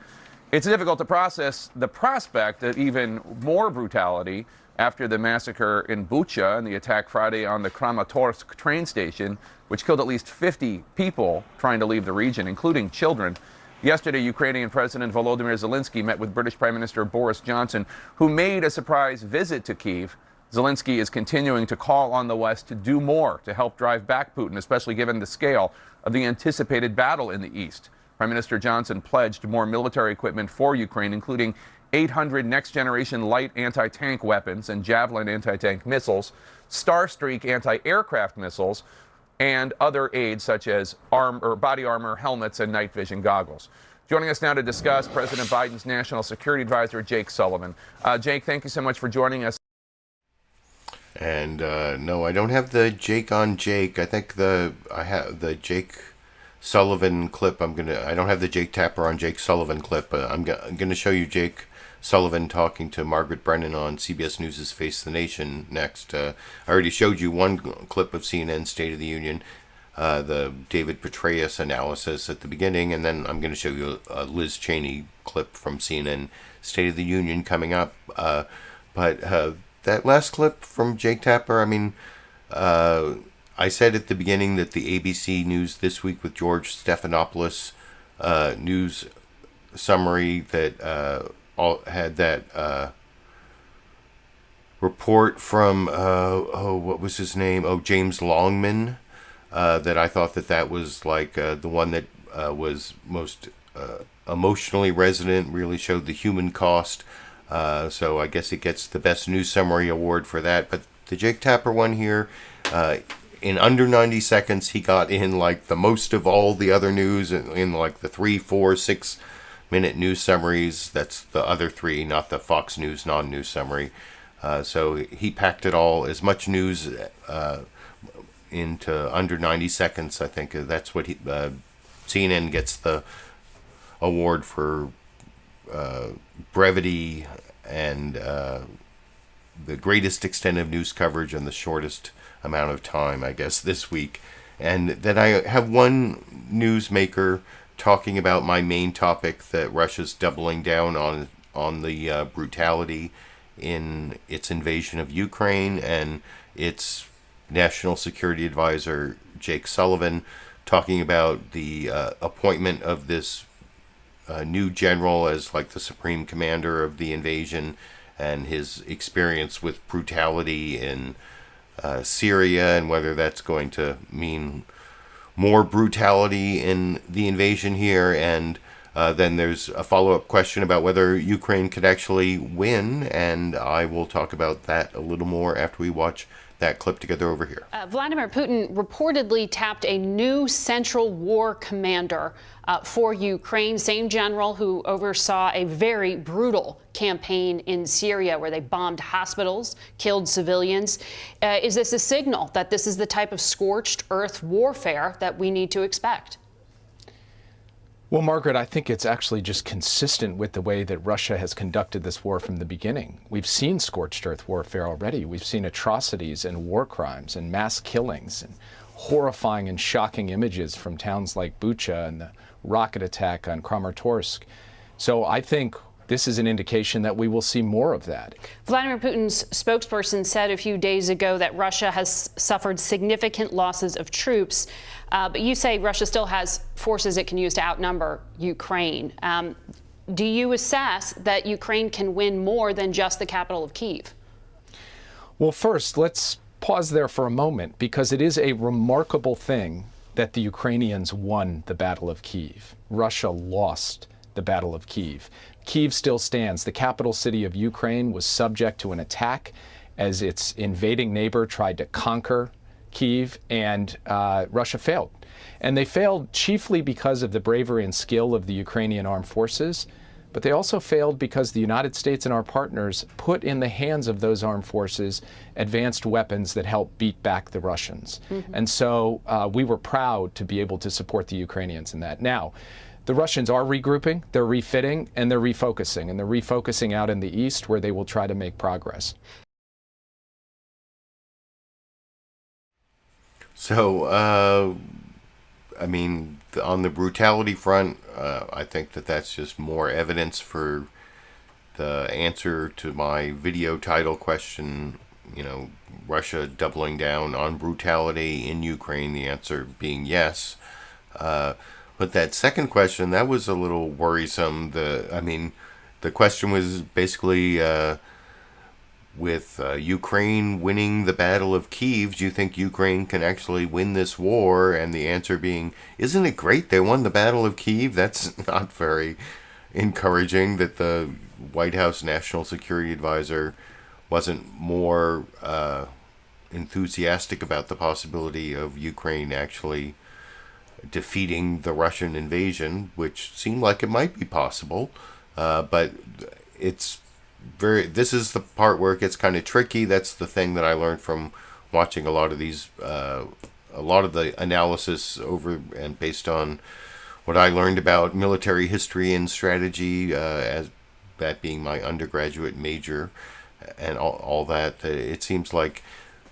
It's difficult to process the prospect of even more brutality after the massacre in Bucha and the attack Friday on the Kramatorsk train station, which killed at least 50 people trying to leave the region, including children. Yesterday, Ukrainian President Volodymyr Zelenskyy met with British Prime Minister Boris Johnson, who made a surprise visit to Kyiv. Zelenskyy is continuing to call on the West to do more to help drive back Putin, especially given the scale of the anticipated battle in the East. Prime Minister Johnson pledged more military equipment for Ukraine, including 800 next-generation light anti-tank weapons and Javelin anti-tank missiles, Starstreak anti-aircraft missiles, and other aids such as body armor, helmets, and night vision goggles. Joining us now to discuss, President Biden's National Security Advisor, Jake Sullivan. Jake, thank you so much for joining us. And no, I don't have the Jake on Jake. I think I have the Jake Sullivan clip. I don't have the Jake Tapper on Jake Sullivan clip. I'm gonna show you Jake Sullivan talking to Margaret Brennan on CBS News' Face the Nation next. I already showed you one clip of CNN State of the Union, the David Petraeus analysis at the beginning, and then I'm going to show you a Liz Cheney clip from CNN State of the Union coming up. But that last clip from Jake Tapper, I mean, I said at the beginning that the ABC News This Week with George Stephanopoulos news summary that had that report from what was his name? James Longman. That I thought that was like the one that was most emotionally resonant, really showed the human cost. So I guess it gets the best news summary award for that. But the Jake Tapper one here, in under 90 seconds, he got in like the most of all the other news in like the 3, 4, 6 minute news summaries. That's the other 3, not the Fox News non-news summary. So he packed it all, as much news into under 90 seconds. I think that's what CNN gets the award for brevity and the greatest extent of news coverage in the shortest amount of time, I guess, this week. And then I have one newsmaker talking about my main topic, that Russia's doubling down on the brutality in its invasion of Ukraine, and its National Security Advisor Jake Sullivan talking about the appointment of this new general as like the supreme commander of the invasion, and his experience with brutality in Syria, and whether that's going to mean more brutality in the invasion here. And then there's a follow-up question about whether Ukraine could actually win, and I will talk about that a little more after we watch that clip together over here. Vladimir Putin reportedly tapped a new Central War Commander for Ukraine, same general who oversaw a very brutal campaign in Syria where they bombed hospitals, killed civilians. Is this a signal that this is the type of scorched earth warfare that we need to expect? Well, Margaret, I think it's actually just consistent with the way that Russia has conducted this war from the beginning. We've seen scorched earth warfare already. We've seen atrocities and war crimes and mass killings and horrifying and shocking images from towns like Bucha and the rocket attack on Kramatorsk. So I think this is an indication that we will see more of that. Vladimir Putin's spokesperson said a few days ago that Russia has suffered significant losses of troops. But you say Russia still has forces it can use to outnumber Ukraine. Do you assess that Ukraine can win more than just the capital of Kyiv? Well, first, let's pause there for a moment, because it is a remarkable thing that the Ukrainians won the Battle of Kyiv. Russia lost the Battle of Kyiv. Kyiv still stands. The capital city of Ukraine was subject to an attack as its invading neighbor tried to conquer Kyiv, and Russia failed. And they failed chiefly because of the bravery and skill of the Ukrainian armed forces, but they also failed because the United States and our partners put in the hands of those armed forces advanced weapons that helped beat back the Russians. And so we were proud to be able to support the Ukrainians in that. Now, the Russians are regrouping, they're refitting, and they're refocusing. And they're refocusing out in the east where they will try to make progress. So, I mean, on the brutality front, I think that that's just more evidence for the answer to my video title question, you know, Russia doubling down on brutality in Ukraine, the answer being yes. But that second question, that was a little worrisome. The question was basically, with Ukraine winning the Battle of Kyiv, do you think Ukraine can actually win this war? And the answer being, isn't it great they won the Battle of Kyiv? That's not very encouraging that the White House National Security Advisor wasn't more enthusiastic about the possibility of Ukraine actually defeating the Russian invasion, which seemed like it might be possible. But it's this is the part where it gets kind of tricky. That's the thing that I learned from watching a lot of these, a lot of the analysis over and based on what I learned about military history and strategy, as that being my undergraduate major, and all that. It seems like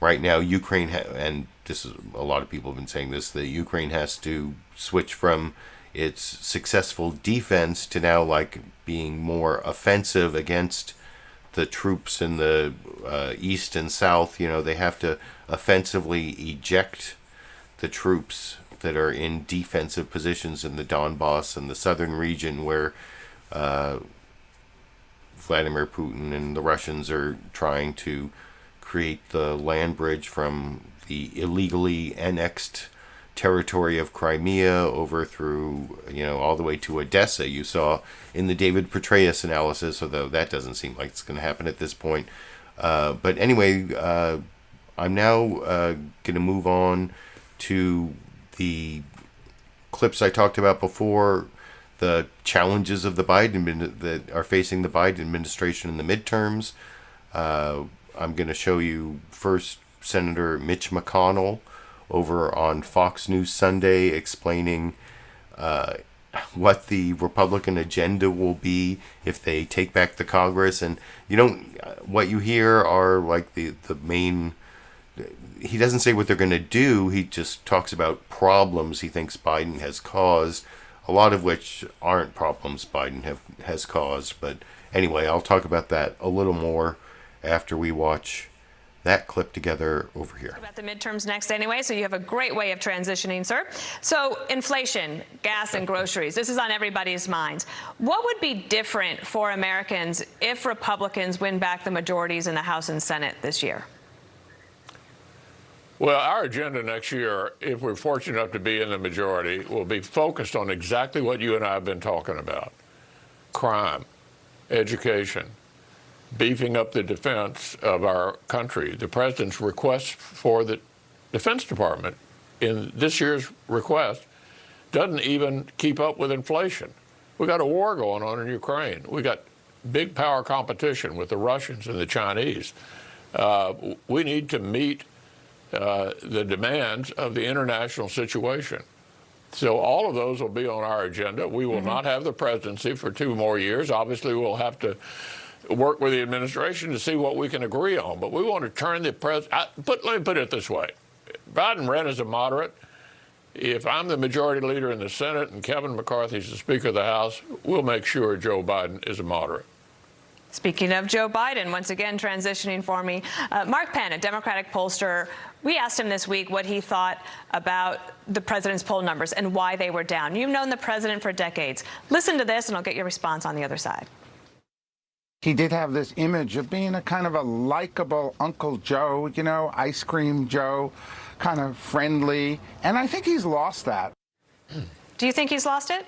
right now Ukraine and this is a lot of people have been saying this, that Ukraine has to switch from its successful defense to now like being more offensive against the troops in the east and south. You know, they have to offensively eject the troops that are in defensive positions in the Donbass and the southern region where Vladimir Putin and the Russians are trying to create the land bridge from the illegally annexed territory of Crimea over through, you know, all the way to Odessa. You saw in the David Petraeus analysis, although that doesn't seem like it's going to happen at this point. But anyway, I'm now going to move on to the clips I talked about before, the challenges of the Biden that are facing the Biden administration in the midterms. I'm going to show you first Senator Mitch McConnell over on Fox News Sunday explaining what the Republican agenda will be if they take back the Congress. And you don't, what you hear are like the main, he doesn't say what they're going to do, he just talks about problems he thinks Biden has caused, a lot of which aren't problems Biden has caused. But anyway, I'll talk about that a little more after we watch that clip together over here. About the midterms next anyway, so you have a great way of transitioning, sir. So inflation, gas and groceries, this is on everybody's minds. What would be different for Americans if Republicans win back the majorities in the House and Senate this year? Well, our agenda next year, if we're fortunate enough to be in the majority, will be focused on exactly what you and I have been talking about: crime, education, beefing up the defense of our country. The president's request for the Defense Department in this year's request doesn't even keep up with inflation. We got a war going on in Ukraine. We got big power competition with the Russians and the Chinese. We need to meet the demands of the international situation. So all of those will be on our agenda. We will not have the presidency for 2 more years. Obviously, we'll have to work with the administration to see what we can agree on. But we want to turn the let me put it this way. Biden ran as a moderate. If I'm the majority leader in the Senate and Kevin McCarthy's the Speaker of the House, we'll make sure Joe Biden is a moderate. Speaking of Joe Biden, once again transitioning for me, Mark Penn, a Democratic pollster, we asked him this week what he thought about the president's poll numbers and why they were down. You've known the president for decades. Listen to this, and I'll get your response on the other side. He did have this image of being a kind of a likable Uncle Joe, you know, ice cream Joe, kind of friendly. And I think he's lost that. Do you think he's lost it?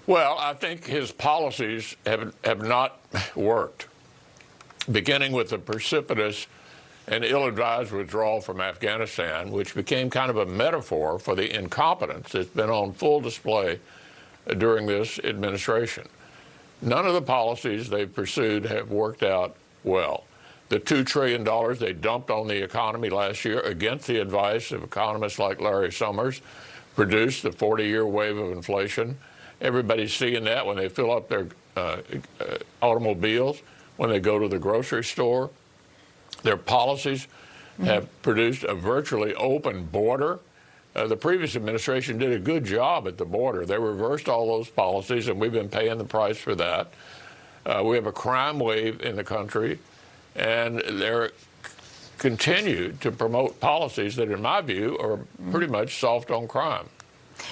Well, I think his policies have not worked, beginning with the precipitous and ill-advised withdrawal from Afghanistan, which became kind of a metaphor for the incompetence that's been on full display during this administration. None of the policies they've pursued have worked out well. The $2 trillion they dumped on the economy last year, against the advice of economists like Larry Summers, produced the 40-year wave of inflation. Everybody's seeing that when they fill up their automobiles, when they go to the grocery store. Their policies have produced a virtually open border. The previous administration did a good job at the border. They reversed all those policies, and we've been paying the price for that. We have a crime wave in the country, and they're continue to promote policies that, in my view, are pretty much soft on crime.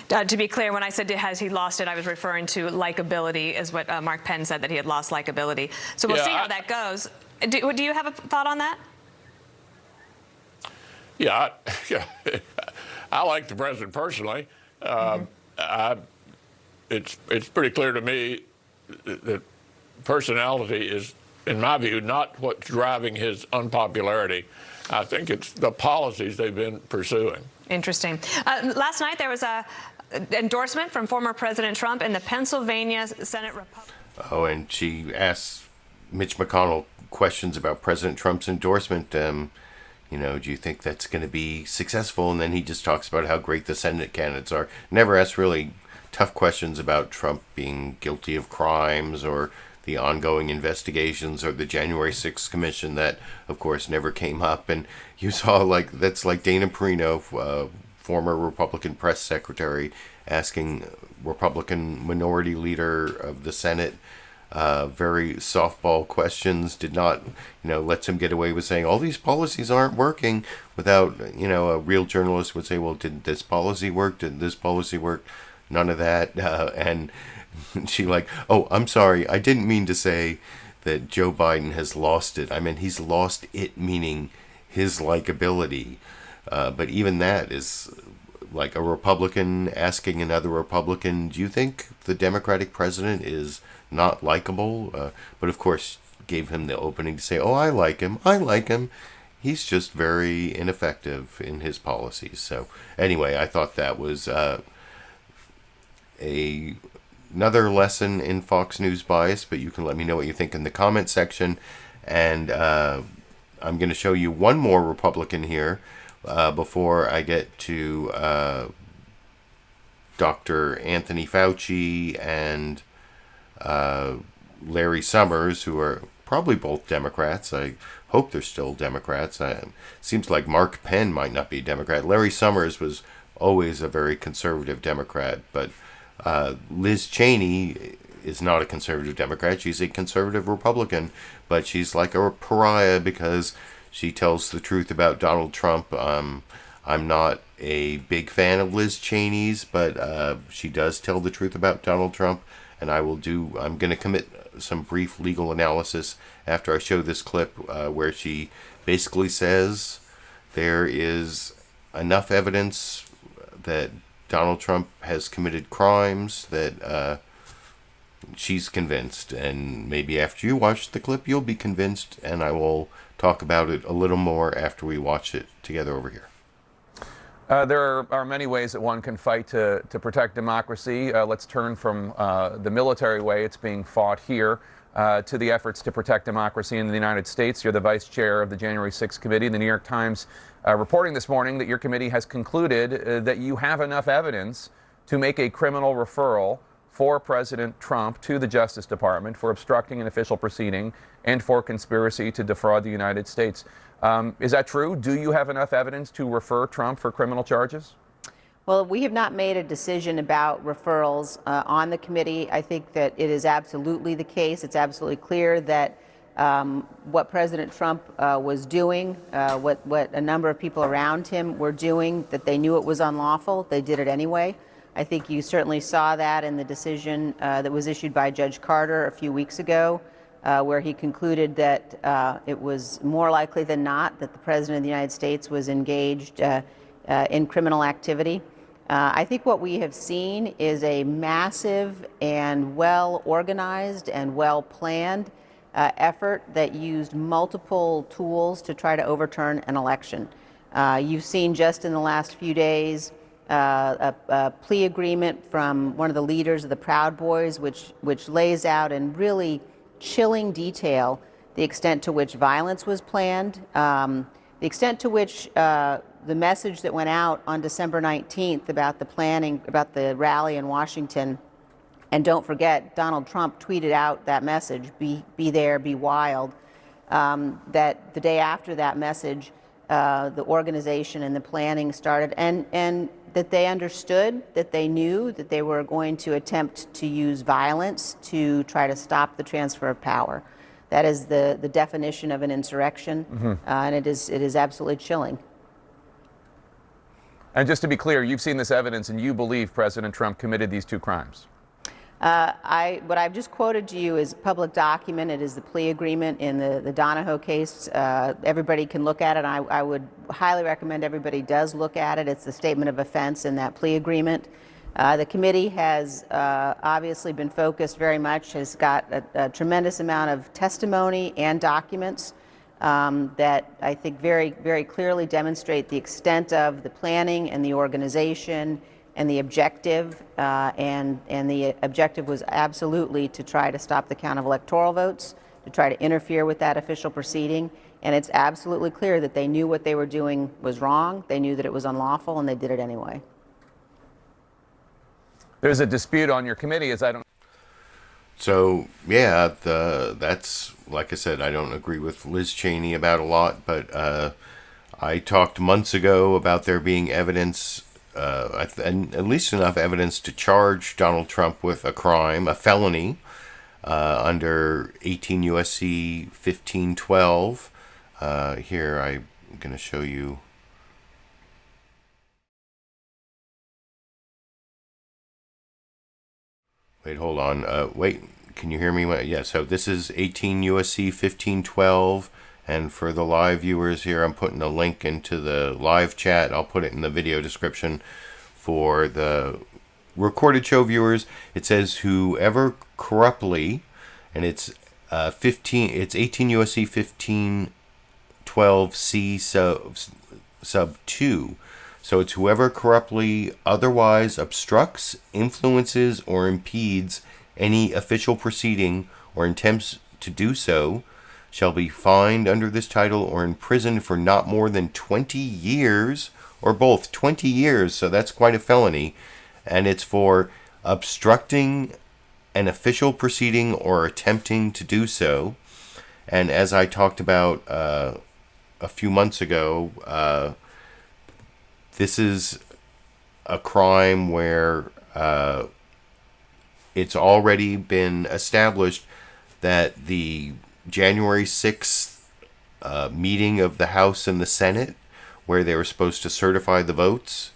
To be clear, when I said has he lost it, I was referring to likability, is what Mark Penn said, that he had lost likability. So we'll see how that goes. Do you have a thought on that? Yeah, I like the president personally. It's pretty clear to me that personality is, in my view, not what's driving his unpopularity. I think it's the policies they've been pursuing. Interesting. Last night there was a endorsement from former President Trump in the Pennsylvania Senate Republican. Oh, and she asked Mitch McConnell questions about President Trump's endorsement. You know, do you think that's going to be successful? And then he just talks about how great the Senate candidates are. Never asked really tough questions about Trump being guilty of crimes or the ongoing investigations or the January 6th commission that, of course, never came up. And you saw, that's like Dana Perino, former Republican press secretary, asking Republican minority leader of the Senate very softball questions, did not, lets him get away with saying all these policies aren't working without, a real journalist would say, well, did this policy work? Did this policy work? None of that. And she oh, I'm sorry. I didn't mean to say that Joe Biden has lost it. I mean, he's lost it, meaning his likability. But even that is like a Republican asking another Republican, do you think the Democratic president is not likable? But of course, gave him the opening to say, oh, I like him. I like him. He's just very ineffective in his policies. So anyway, I thought that was another lesson in Fox News bias, but you can let me know what you think in the comment section. And I'm going to show you one more Republican here before I get to Dr. Anthony Fauci and Larry Summers, who are probably both Democrats. I hope they're still Democrats. Seems like Mark Penn might not be a Democrat. Larry Summers was always a very conservative Democrat, but Liz Cheney is not a conservative Democrat. She's a conservative Republican, but she's like a pariah because she tells the truth about Donald Trump. I'm not a big fan of Liz Cheney's, but she does tell the truth about Donald Trump, and I'm going to commit some brief legal analysis after I show this clip where she basically says there is enough evidence that Donald Trump has committed crimes that she's convinced. And maybe after you watch the clip, you'll be convinced, and I will talk about it a little more after we watch it together over here. There are many ways that one can fight to protect democracy. Let's turn from the military way it's being fought here to the efforts to protect democracy in the United States. You're the vice chair of the January 6th committee. The New York Times reporting this morning that your committee has concluded that you have enough evidence to make a criminal referral for President Trump to the Justice Department for obstructing an official proceeding and for conspiracy to defraud the United States. Is that true? Do you have enough evidence to refer Trump for criminal charges? Well, we have not made a decision about referrals on the committee. I think that it is absolutely the case. It's absolutely clear that what President Trump was doing, what a number of people around him were doing, that they knew it was unlawful. They did it anyway. I think you certainly saw that in the decision that was issued by Judge Carter a few weeks ago, where he concluded that it was more likely than not that the President of the United States was engaged in criminal activity. I think what we have seen is a massive and well-organized and well-planned effort that used multiple tools to try to overturn an election. You've seen just in the last few days a plea agreement from one of the leaders of the Proud Boys, which lays out in really chilling detail the extent to which violence was planned, the extent to which the message that went out on December 19th about the planning, about the rally in Washington, and don't forget, Donald Trump tweeted out that message, be there, be wild, that the day after that message, the organization and the planning started, and that they understood, that they knew that they were going to attempt to use violence to try to stop the transfer of power. That is the definition of an insurrection, and it is absolutely chilling. And just to be clear, you've seen this evidence and you believe President Trump committed these two crimes? What I've just quoted to you is a public document. It is the plea agreement in the Donahoe case. Everybody can look at it. I would highly recommend everybody does look at it. It's the statement of offense in that plea agreement. The committee has obviously been focused very much, has got a tremendous amount of testimony and documents that I think very, very clearly demonstrate the extent of the planning and the organization and the objective, and the objective was absolutely to try to stop the count of electoral votes, to try to interfere with that official proceeding, and it's absolutely clear that they knew what they were doing was wrong, they knew that it was unlawful, and they did it anyway. There's a dispute on your committee, as I don't... So, yeah, that's, like I said, I don't agree with Liz Cheney about a lot, but I talked months ago about there being evidence, and at least enough evidence to charge Donald Trump with a crime, a felony, under 18 U.S.C. 1512. Here, I'm going to show you. Wait, hold on. Wait, can you hear me? Yeah, so this is 18 U.S.C. 1512. And for the live viewers here, I'm putting a link into the live chat. I'll put it in the video description. For the recorded show viewers, it says whoever corruptly, and it's 18 U.S.C. 1512 C sub 2. So it's whoever corruptly otherwise obstructs, influences, or impedes any official proceeding or attempts to do so shall be fined under this title or imprisoned for not more than 20 years, or both 20 years, so that's quite a felony, and it's for obstructing an official proceeding or attempting to do so. And as I talked about a few months ago, this is a crime where it's already been established that the January 6th meeting of the House and the Senate, where they were supposed to certify the votes,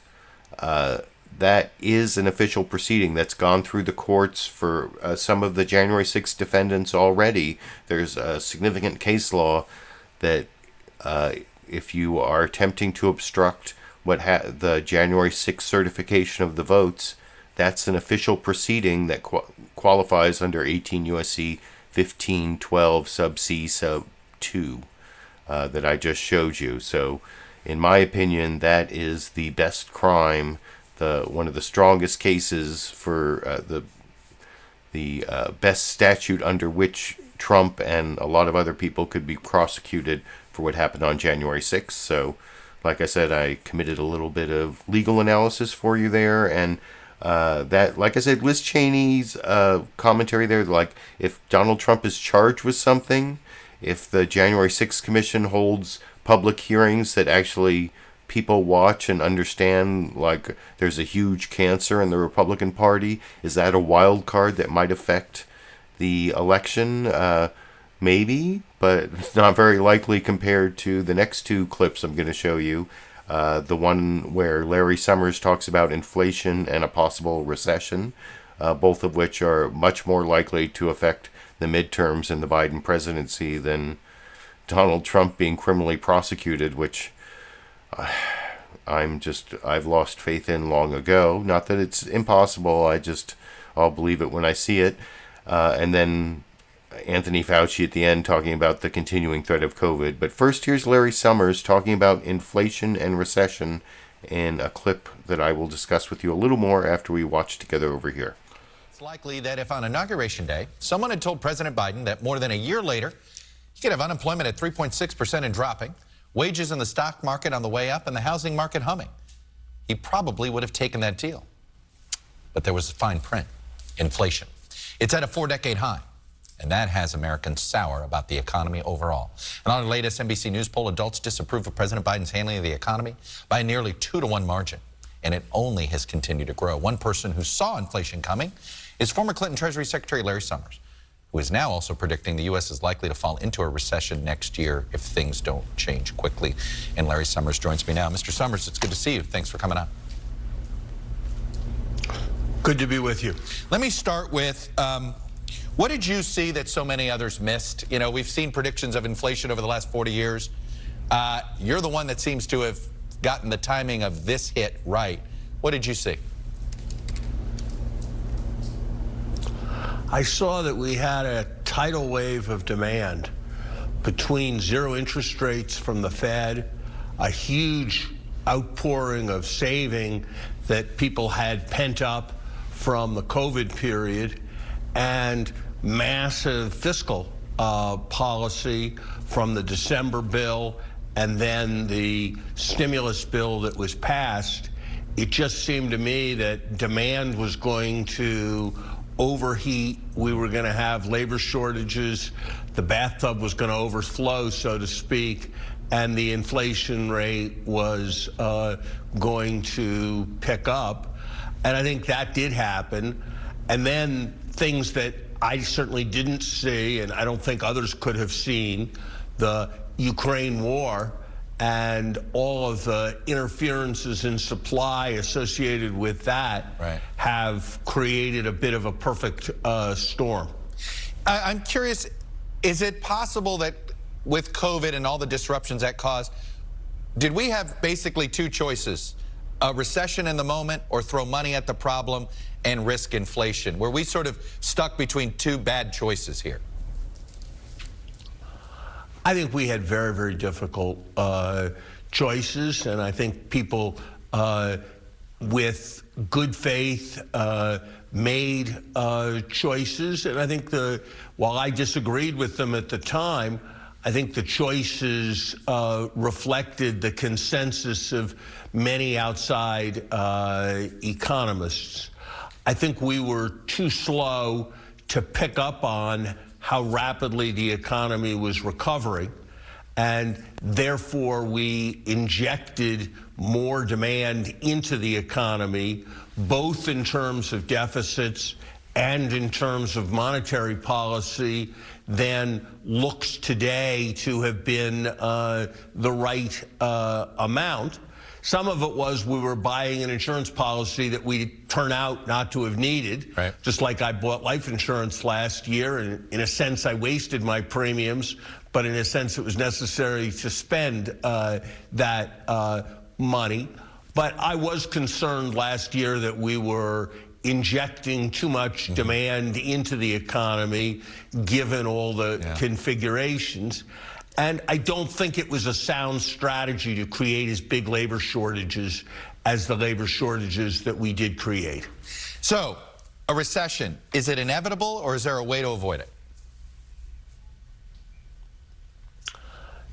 that is an official proceeding that's gone through the courts for some of the January 6th defendants already. There's a significant case law that if you are attempting to obstruct the January 6th certification of the votes, that's an official proceeding that qualifies under 18 U.S.C. 1512 sub C sub 2 that I just showed you. So in my opinion, that is the best crime, one of the strongest cases for the best statute under which Trump and a lot of other people could be prosecuted for what happened on January 6th. So like I said, I committed a little bit of legal analysis for you there, and that, like I said, Liz Cheney's commentary there, like if Donald Trump is charged with something, if the January 6th Commission holds public hearings that actually people watch and understand, like there's a huge cancer in the Republican Party, is that a wild card that might affect the election? Maybe, but it's not very likely compared to the next two clips I'm going to show you. The one where Larry Summers talks about inflation and a possible recession, both of which are much more likely to affect the midterms in the Biden presidency than Donald Trump being criminally prosecuted, which I've lost faith in long ago. Not that it's impossible. I'll believe it when I see it. And then Anthony Fauci at the end talking about the continuing threat of COVID. But first, here's Larry Summers talking about inflation and recession in a clip that I will discuss with you a little more after we watch together over here. It's likely that if on Inauguration Day, someone had told President Biden that more than a year later, he could have unemployment at 3.6% and dropping, wages in the stock market on the way up, and the housing market humming, he probably would have taken that deal. But there was fine print: inflation. It's at a 4-decade high, and that has Americans sour about the economy overall. And on the latest NBC News poll, adults disapprove of President Biden's handling of the economy by a nearly 2-to-1 margin, and it only has continued to grow. One person who saw inflation coming is former Clinton Treasury Secretary Larry Summers, who is now also predicting the U.S. is likely to fall into a recession next year if things don't change quickly. And Larry Summers joins me now. Mr. Summers, it's good to see you. Thanks for coming on. Good to be with you. Let me start with, what did you see that so many others missed? You know, we've seen predictions of inflation over the last 40 years. You're the one that seems to have gotten the timing of this hit right. What did you see? I saw that we had a tidal wave of demand between zero interest rates from the Fed, a huge outpouring of saving that people had pent up from the COVID period, and massive fiscal policy from the December bill and then the stimulus bill that was passed. It just seemed to me that demand was going to overheat. We were going to have labor shortages. The bathtub was going to overflow, so to speak, and the inflation rate was going to pick up. And I think that did happen. And then things that I certainly didn't see, and I don't think others could have seen, the Ukraine war and all of the interferences in supply associated with that have created a bit of a perfect storm. I'm curious, is it possible that with COVID and all the disruptions that caused, did we have basically two choices? A recession in the moment, or throw money at the problem and risk inflation? Were we sort of stuck between two bad choices here? I think we had very, very difficult choices, and I think people with good faith made choices. And I think while I disagreed with them at the time, I think the choices reflected the consensus of many outside economists. I think we were too slow to pick up on how rapidly the economy was recovering, and therefore we injected more demand into the economy, both in terms of deficits and in terms of monetary policy, than looks today to have been the right amount. Some of it was we were buying an insurance policy that we turn out not to have needed, just like I bought life insurance last year, and in a sense I wasted my premiums, but in a sense it was necessary to spend that money. But I was concerned last year that we were injecting too much demand into the economy, given all the configurations. And I don't think it was a sound strategy to create as big labor shortages as the labor shortages that we did create. So, a recession, is it inevitable, or is there a way to avoid it?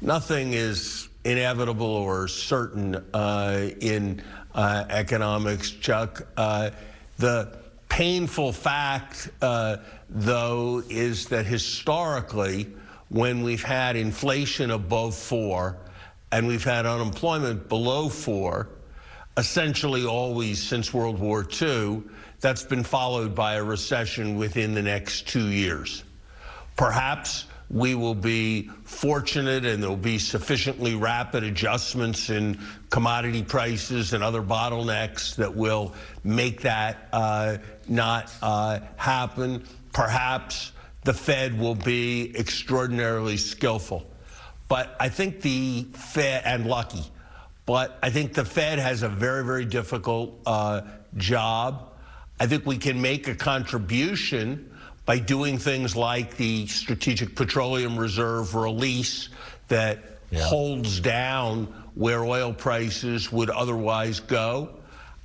Nothing is inevitable or certain in economics, Chuck. The painful fact, though, is that historically, when we've had inflation above 4 and we've had unemployment below 4, essentially always since World War II, that's been followed by a recession within the next 2 years. Perhaps we will be fortunate and there'll be sufficiently rapid adjustments in commodity prices and other bottlenecks that will make that not happen. Perhaps the Fed will be extraordinarily skillful. But I think the Fed, and lucky, But I think the Fed has a very, very difficult job. I think we can make a contribution by doing things like the Strategic Petroleum Reserve release that holds down where oil prices would otherwise go.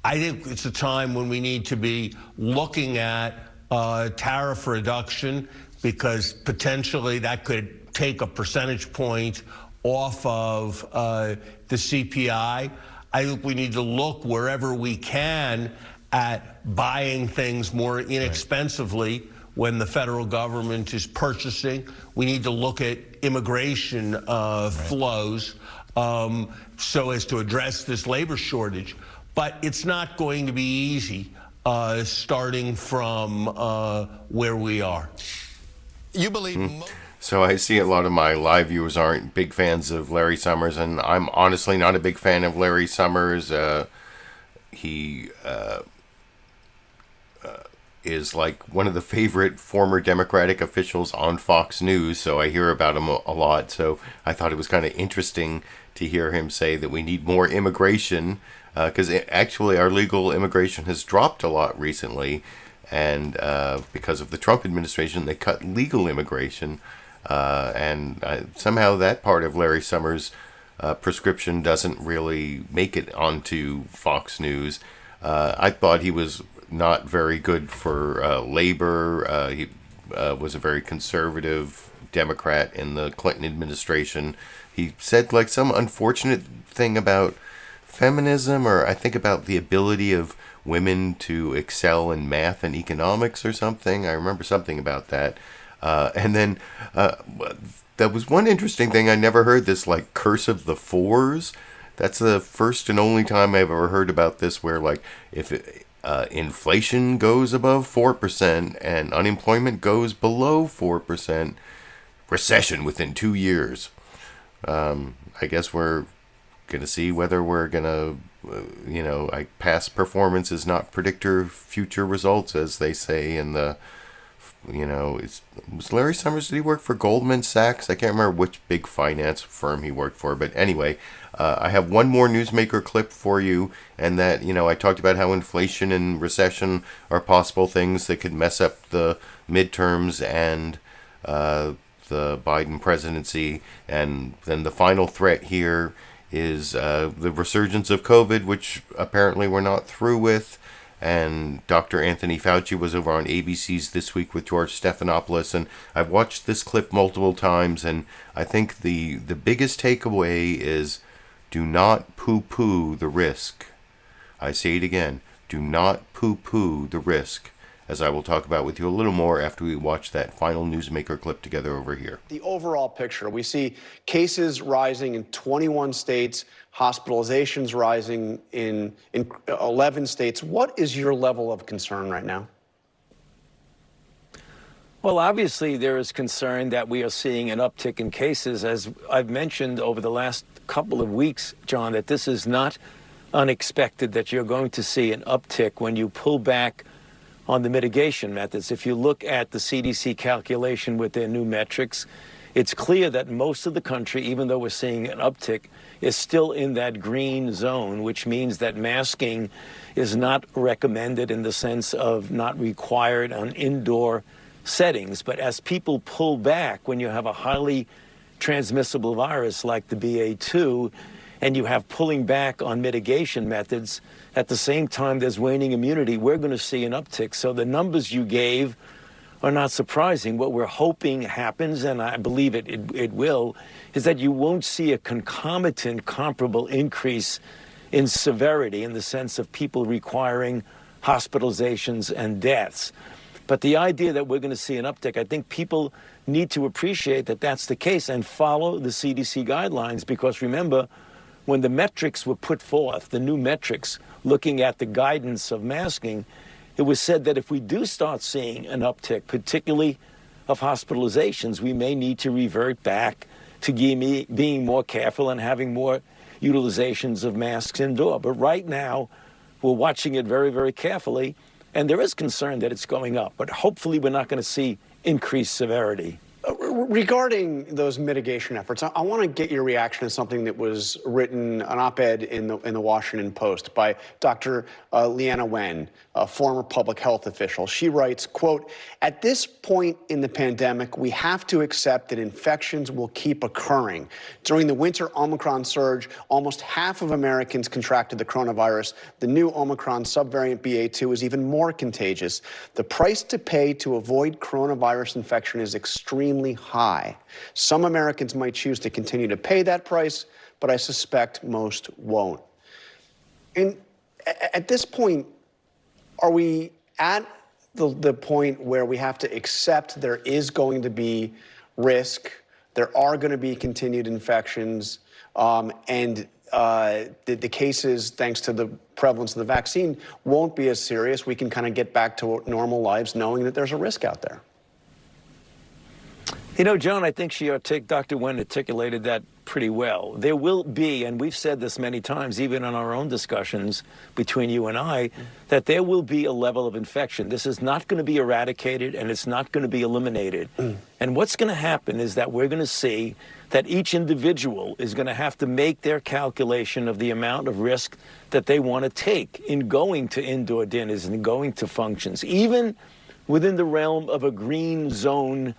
I think it's a time when we need to be looking at tariff reduction, because potentially that could take a percentage point off of the CPI. I think we need to look wherever we can at buying things more inexpensively when the federal government is purchasing. We need to look at immigration flows so as to address this labor shortage. But it's not going to be easy starting from where we are. You believe... So I see a lot of my live viewers aren't big fans of Larry Summers, and I'm honestly not a big fan of Larry Summers. He is like one of the favorite former Democratic officials on Fox News, so I hear about him a lot. So I thought it was kind of interesting to hear him say that we need more immigration, because actually our legal immigration has dropped a lot recently, and because of the Trump administration, they cut legal immigration. And somehow that part of Larry Summers' prescription doesn't really make it onto Fox News. I thought he was not very good for labor. He was a very conservative Democrat in the Clinton administration. He said like some unfortunate thing about feminism, or I think about the ability of women to excel in math and economics or something. I remember something about that. And then there was one interesting thing. I never heard this, like, curse of the fours. That's the first and only time I've ever heard about this, where, like, if inflation goes above 4% and unemployment goes below 4%, recession within 2 years. I guess we're going to see whether we're going to, past performance is not predictor of future results, as they say in the... was Larry Summers, did he work for Goldman Sachs? I can't remember which big finance firm he worked for. But anyway, I have one more newsmaker clip for you. And that, I talked about how inflation and recession are possible things that could mess up the midterms and the Biden presidency. And then the final threat here is the resurgence of COVID, which apparently we're not through with. And Dr. Anthony Fauci was over on ABC's This Week with George Stephanopoulos, and I've watched this clip multiple times, and I think the biggest takeaway is do not poo-poo the risk. I say it again, do not poo-poo the risk, as I will talk about with you a little more after we watch that final newsmaker clip together over here. The overall picture, we see cases rising in 21 states, hospitalizations rising in 11 states. What is your level of concern right now? Well, obviously, there is concern that we are seeing an uptick in cases. As I've mentioned over the last couple of weeks, John, that this is not unexpected, that you're going to see an uptick when you pull back on the mitigation methods. If you look at the CDC calculation with their new metrics, it's clear that most of the country, even though we're seeing an uptick, is still in that green zone, which means that masking is not recommended in the sense of not required on indoor settings. But as people pull back, when you have a highly transmissible virus like the BA2, and you have pulling back on mitigation methods, at the same time there's waning immunity, we're going to see an uptick. So the numbers you gave are not surprising. What we're hoping happens, and I believe it will, is that you won't see a concomitant comparable increase in severity in the sense of people requiring hospitalizations and deaths. But the idea that we're going to see an uptick, I think people need to appreciate that that's the case and follow the CDC guidelines, because remember, when the metrics were put forth, the new metrics looking at the guidance of masking, it was said that if we do start seeing an uptick, particularly of hospitalizations, we may need to revert back to being more careful and having more utilizations of masks indoor. But right now, we're watching it very, very carefully, and there is concern that it's going up. But hopefully we're not going to see increased severity. Regarding those mitigation efforts, I want to get your reaction to something that was written, an op-ed in the Washington Post by Dr. Leanna Wen, a former public health official. She writes, quote, "At this point in the pandemic, we have to accept that infections will keep occurring. During the winter Omicron surge, almost half of Americans contracted the coronavirus. The new Omicron subvariant BA2 is even more contagious. The price to pay to avoid coronavirus infection is extremely high. Some Americans might choose to continue to pay that price, but I suspect most won't." And at this point, are we at the point where we have to accept there is going to be risk, there are going to be continued infections, and the cases, thanks to the prevalence of the vaccine, won't be as serious? We can kind of get back to normal lives knowing that there's a risk out there. You know, John, I think Dr. Wen articulated that pretty well. There will be, and we've said this many times, even in our own discussions between you and I, that there will be a level of infection. This is not going to be eradicated, and it's not going to be eliminated. And what's going to happen is that we're going to see that each individual is going to have to make their calculation of the amount of risk that they want to take in going to indoor dinners and going to functions, even within the realm of a green zone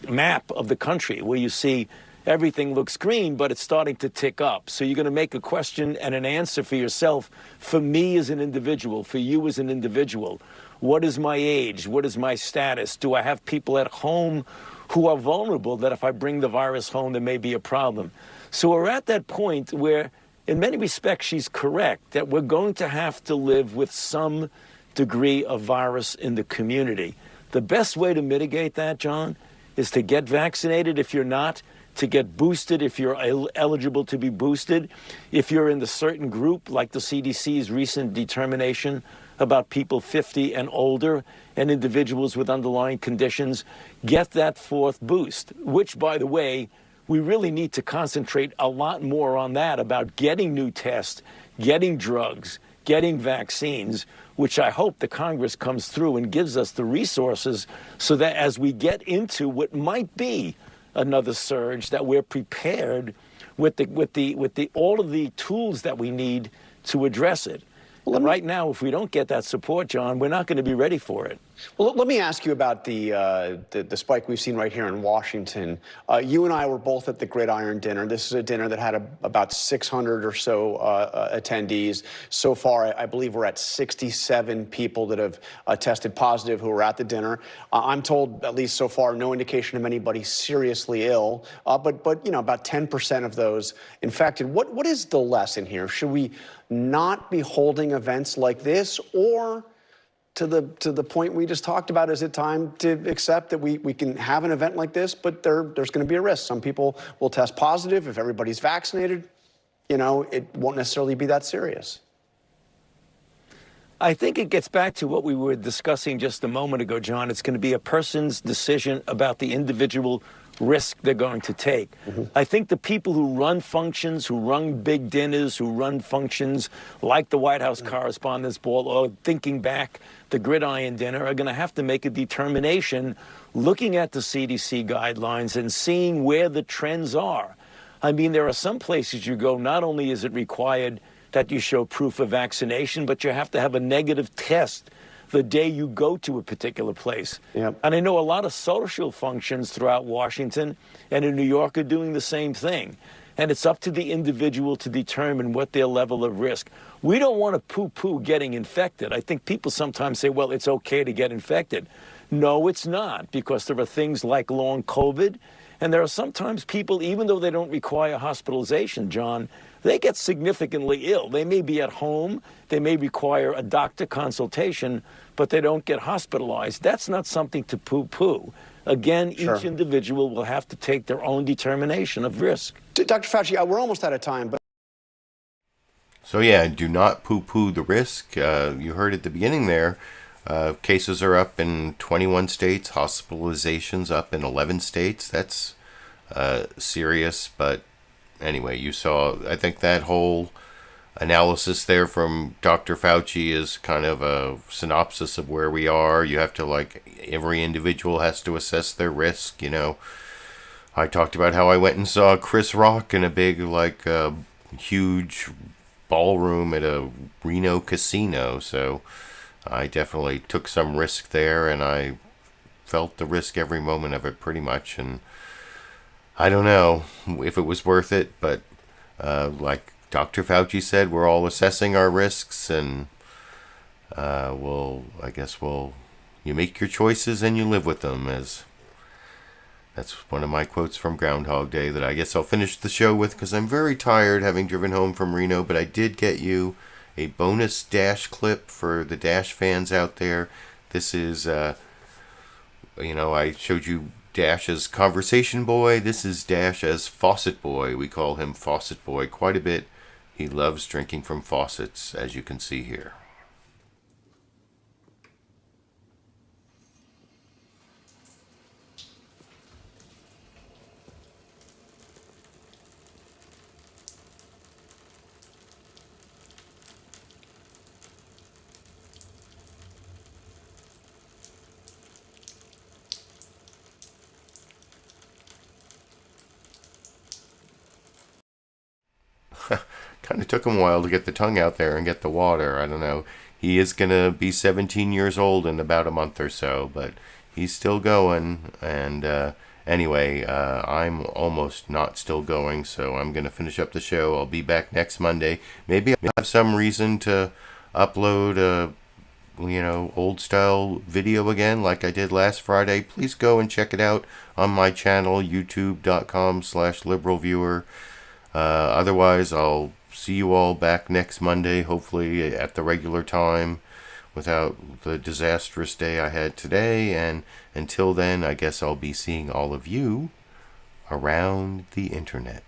map of the country, where you see everything looks green, but it's starting to tick up. So you're going to make a question and an answer for yourself, for me as an individual, for you as an individual. What is my age? What is my status? Do I have people at home who are vulnerable that if I bring the virus home, there may be a problem? So we're at that point where, in many respects, she's correct, that we're going to have to live with some degree of virus in the community. The best way to mitigate that, John, is to get vaccinated if you're not, to get boosted if you're eligible to be boosted. If you're in the certain group, like the CDC's recent determination about people 50 and older and individuals with underlying conditions, get that fourth boost, which, by the way, we really need to concentrate a lot more on that, about getting new tests, getting drugs, getting vaccines, which I hope the Congress comes through and gives us the resources so that as we get into what might be another surge, that we're prepared with all of the tools that we need to address it. And right now, if we don't get that support, John, we're not going to be ready for it. Well, let me ask you about the spike we've seen right here in Washington. You and I were both at the Gridiron dinner. This is a dinner that had about 600 or so attendees. So far, I believe we're at 67 people that have tested positive who were at the dinner. I'm told, at least so far, no indication of anybody seriously ill, but you know, about 10% of those infected. What is the lesson here? Should we not be holding events like this, or to the point we just talked about, is it time to accept that we can have an event like this, but there's going to be a risk? Some people will test positive. If everybody's vaccinated, you know, it won't necessarily be that serious. I think it gets back to what we were discussing just a moment ago, John. It's going to be a person's decision about the individual risk they're going to take. I think the people who run functions, who run big dinners, who run functions like the White House Correspondents' Ball, or thinking back the Gridiron dinner, are going to have to make a determination looking at the CDC guidelines and seeing where the trends are. I mean, there are some places you go, not only is it required that you show proof of vaccination, but you have to have a negative test the day you go to a particular place. Yep. And I know a lot of social functions throughout Washington and in New York are doing the same thing. And it's up to the individual to determine what their level of risk. We don't want to poo-poo getting infected. I think people sometimes say, well, it's okay to get infected. No, it's not, because there are things like long COVID, and there are sometimes people, even though they don't require hospitalization, John, they get significantly ill. They may be at home, they may require a doctor consultation, but they don't get hospitalized. That's not something to poo-poo. Again, each individual will have to take their own determination of risk. Dr. Fauci, we're almost out of time, but... So yeah, do not poo-poo the risk. You heard at the beginning there, cases are up in 21 states, hospitalizations up in 11 states. That's serious, but anyway, you saw, I think that whole analysis there from Dr. Fauci is kind of a synopsis of where we are. You have to, like, every individual has to assess their risk, you know. I talked about how I went and saw Chris Rock in a big, like, huge ballroom at a Reno casino, so I definitely took some risk there, and I felt the risk every moment of it pretty much, and I don't know if it was worth it, but like Dr. Fauci said, we're all assessing our risks, and you make your choices and you live with them, that's one of my quotes from Groundhog Day that I guess I'll finish the show with, because I'm very tired having driven home from Reno, but I did get you a bonus Dash clip for the Dash fans out there. This is, I showed you Dash as Conversation Boy. This is Dash as Faucet Boy. We call him Faucet Boy quite a bit. He loves drinking from faucets, as you can see here. Kind of took him a while to get the tongue out there and get the water. I don't know. He is going to be 17 years old in about a month or so, but he's still going. And anyway, I'm almost not still going, so I'm going to finish up the show. I'll be back next Monday. Maybe I'll have some reason to upload a old style video again like I did last Friday. Please go and check it out on my channel, youtube.com/LiberalViewer. Otherwise, I'll see you all back next Monday, hopefully at the regular time, without the disastrous day I had today. And until then, I guess I'll be seeing all of you around the internet.